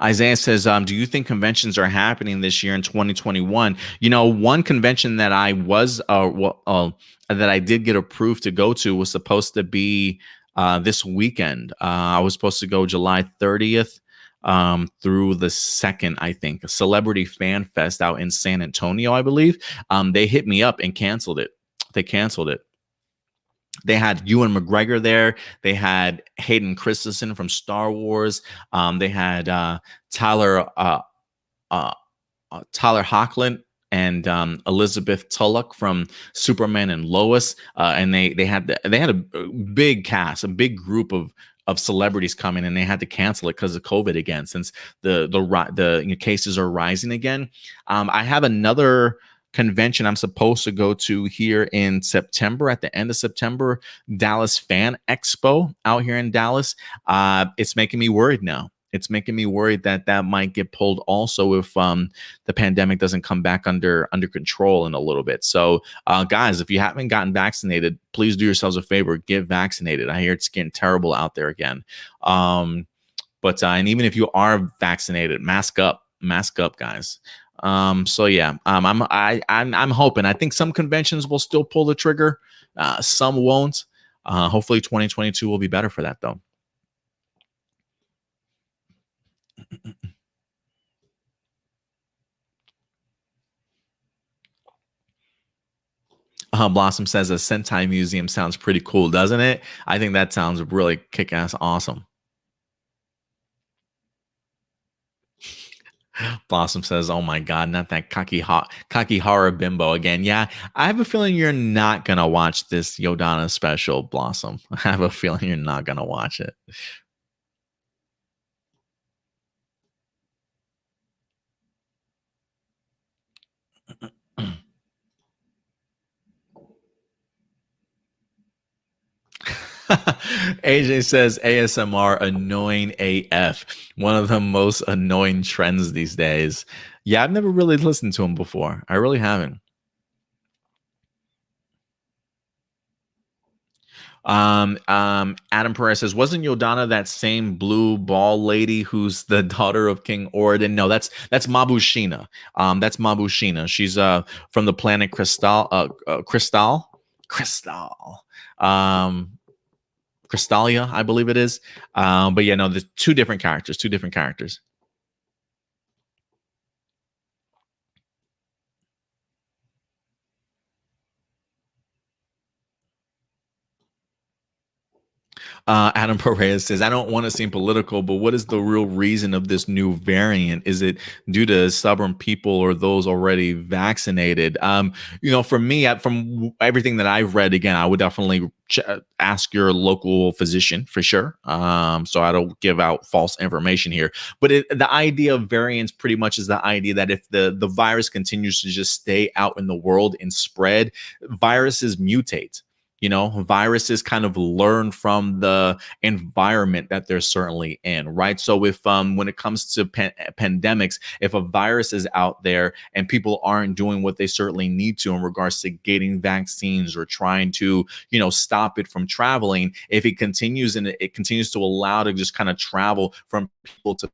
Isaiah says, do you think conventions are happening this year in 2021? You know, one convention that I was, that I did get approved to go to was supposed to be this weekend. I was supposed to go July 30th through the 2nd, I think, a Celebrity Fan Fest out in San Antonio, I believe. They hit me up and canceled it. They canceled it. They had Ewan McGregor there. They had Hayden Christensen from Star Wars. They had Tyler uh, Tyler Hoechlin and Elizabeth Tulloch from Superman and Lois, and they had a big cast, a big group of celebrities coming, and they had to cancel it because of COVID again, since the cases are rising again. I have another convention I'm supposed to go to here in September, at the end of September, Dallas Fan Expo out here in Dallas. It's making me worried now. It's making me worried that might get pulled also if the pandemic doesn't come back under control in a little bit. So guys, if you haven't gotten vaccinated, please do yourselves a favor, get vaccinated. I hear it's getting terrible out there again. But and even if you are vaccinated, mask up, guys. So yeah, I'm hoping. I think some conventions will still pull the trigger. Some won't. Hopefully 2022 will be better for that though. Blossom says a Sentai museum sounds pretty cool, doesn't it? I think that sounds really kick-ass awesome. Blossom says, "Oh my god, not that Kakihara bimbo again." Yeah, I have a feeling you're not gonna watch this Yodonna special, Blossom. I have a feeling you're not gonna watch it. AJ says ASMR annoying AF. One of the most annoying trends these days. Yeah, I've never really listened to him before. I really haven't. Adam Perez says, wasn't Yodonna that same blue ball lady who's the daughter of King Oridan? No, that's Mabushina. That's Mabushina. She's from the planet Crystal. Crystalia, I believe it is. But yeah, no, there's two different characters. Adam Perez says, I don't want to seem political, but what is the real reason of this new variant? Is it due to stubborn people or those already vaccinated? For me, from everything that I've read, again, I would definitely ask your local physician for sure. So I don't give out false information here. But the idea of variants pretty much is the idea that if the virus continues to just stay out in the world and spread, viruses mutate. Viruses kind of learn from the environment that they're certainly in, right? So if when it comes to pandemics, if a virus is out there and people aren't doing what they certainly need to in regards to getting vaccines or trying to, stop it from traveling, if it continues and it continues to allow to just kind of travel from people to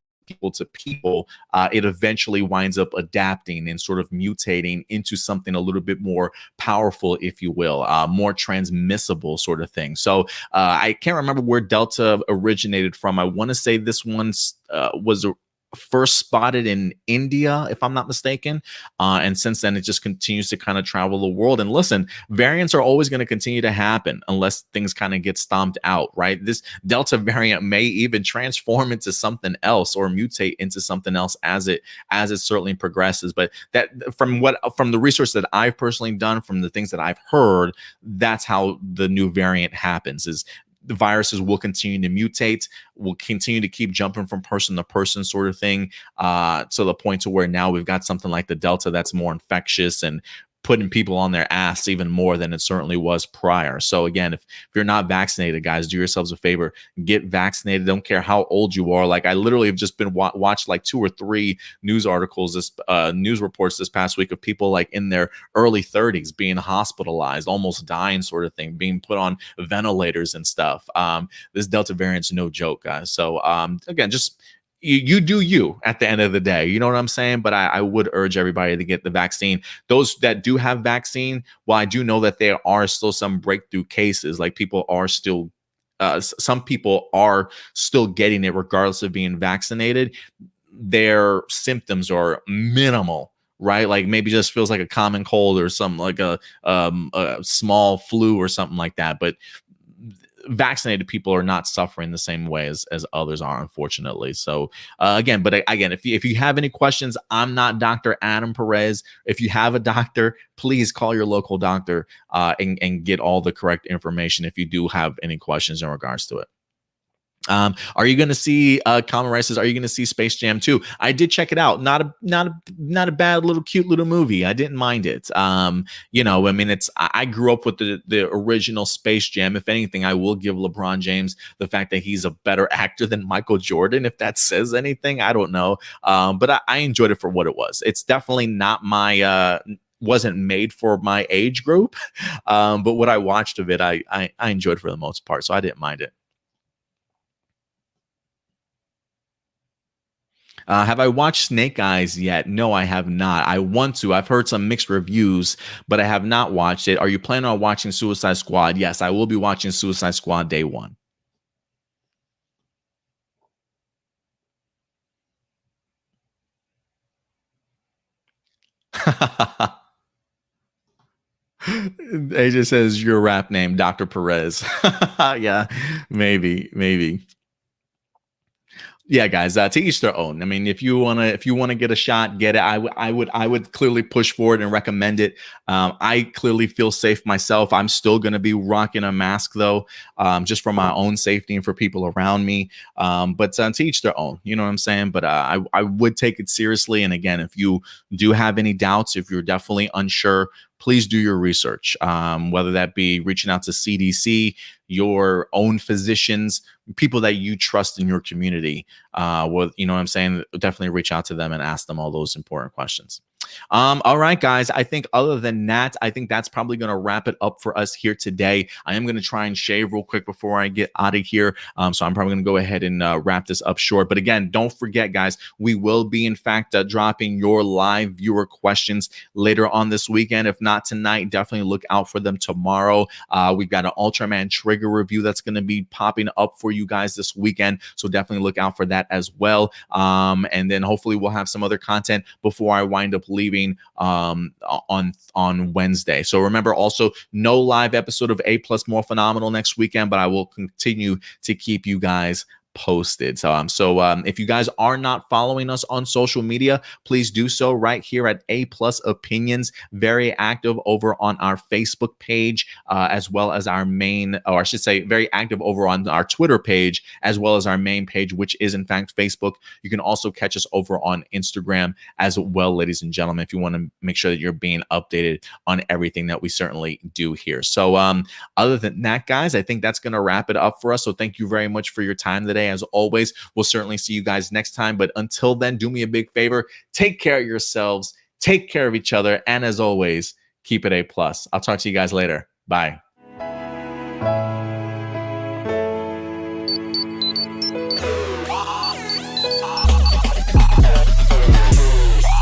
people, it eventually winds up adapting and sort of mutating into something a little bit more powerful, if you will, more transmissible sort of thing. So I can't remember where Delta originated from. I want to say this one was first spotted in India, if I'm not mistaken. And since then, it just continues to kind of travel the world. And listen, variants are always going to continue to happen unless things kind of get stomped out, right? This Delta variant may even transform into something else or mutate into something else as it certainly progresses. But that from the research that I've personally done, from the things that I've heard, that's how the new variant happens. Is the viruses will continue to mutate, will continue to keep jumping from person to person sort of thing, to the point to where now we've got something like the Delta that's more infectious and putting people on their ass even more than it certainly was prior. So again, if you're not vaccinated, guys, do yourselves a favor, get vaccinated. Don't care how old you are. Like I literally have just been watched like 2 or 3 news articles, news reports this past week of people like in their early 30s being hospitalized, almost dying sort of thing, being put on ventilators and stuff. This Delta variant's no joke, guys. So again, just you do you at the end of the day, you know what I'm saying? But I would urge everybody to get the vaccine. Those that do have vaccine, while I do know that there are still some breakthrough cases, like people are still, some people are still getting it regardless of being vaccinated. Their symptoms are minimal, right? Like maybe just feels like a common cold or something, like a small flu or something like that. But vaccinated people are not suffering the same way as others are, unfortunately. So again, if you have any questions, I'm not Dr. Adam Perez. If you have a doctor, please call your local doctor and get all the correct information if you do have any questions in regards to it. Are you going to see Kamen Rice says, are you going to see Space Jam 2? I did check it out. Not a bad little cute little movie. I didn't mind it. I mean, I grew up with the original Space Jam. If anything, I will give LeBron James the fact that he's a better actor than Michael Jordan. If that says anything, I don't know. But I enjoyed it for what it was. It's definitely not my wasn't made for my age group. But what I watched of it, I enjoyed for the most part. So I didn't mind it. Have I watched Snake Eyes yet? No, I have not. I want to. I've heard some mixed reviews, but I have not watched it. Are you planning on watching Suicide Squad? Yes, I will be watching Suicide Squad day one. AJ says your rap name, Dr. Perez. Yeah, maybe. Yeah, guys, to each their own. I mean, if you wanna get a shot, get it. I would clearly push forward and recommend it. I clearly feel safe myself. I'm still gonna be rocking a mask though, just for my own safety and for people around me. But to each their own. You know what I'm saying? But I would take it seriously. And again, if you do have any doubts, if you're definitely unsure, please do your research, whether that be reaching out to CDC, your own physicians, people that you trust in your community. You know what I'm saying? Definitely reach out to them and ask them all those important questions. All right, guys. I think other than that, I think that's probably going to wrap it up for us here today. I am going to try and shave real quick before I get out of here. So I'm probably going to go ahead and wrap this up short. But again, don't forget, guys, we will be, in fact, dropping your live viewer questions later on this weekend. If not tonight, definitely look out for them tomorrow. We've got an Ultraman trigger review that's going to be popping up for you guys this weekend. So definitely look out for that as well. And then hopefully we'll have some other content before I wind up leaving on Wednesday. So remember, also no live episode of APlus Morphinominal next weekend, but I will continue to keep you guys posted. So if you guys are not following us on social media, please do so right here at APlus Opinions. Very active over on our Facebook page, as well as our main, or I should say, very active over on our Twitter page, as well as our main page, which is in fact Facebook. You can also catch us over on Instagram as well, ladies and gentlemen, if you want to make sure that you're being updated on everything that we certainly do here. So other than that, guys, I think that's going to wrap it up for us. So thank you very much for your time today. As always, we'll certainly see you guys next time. But until then, do me a big favor. Take care of yourselves. Take care of each other. And as always, keep it A+. I'll talk to you guys later. Bye.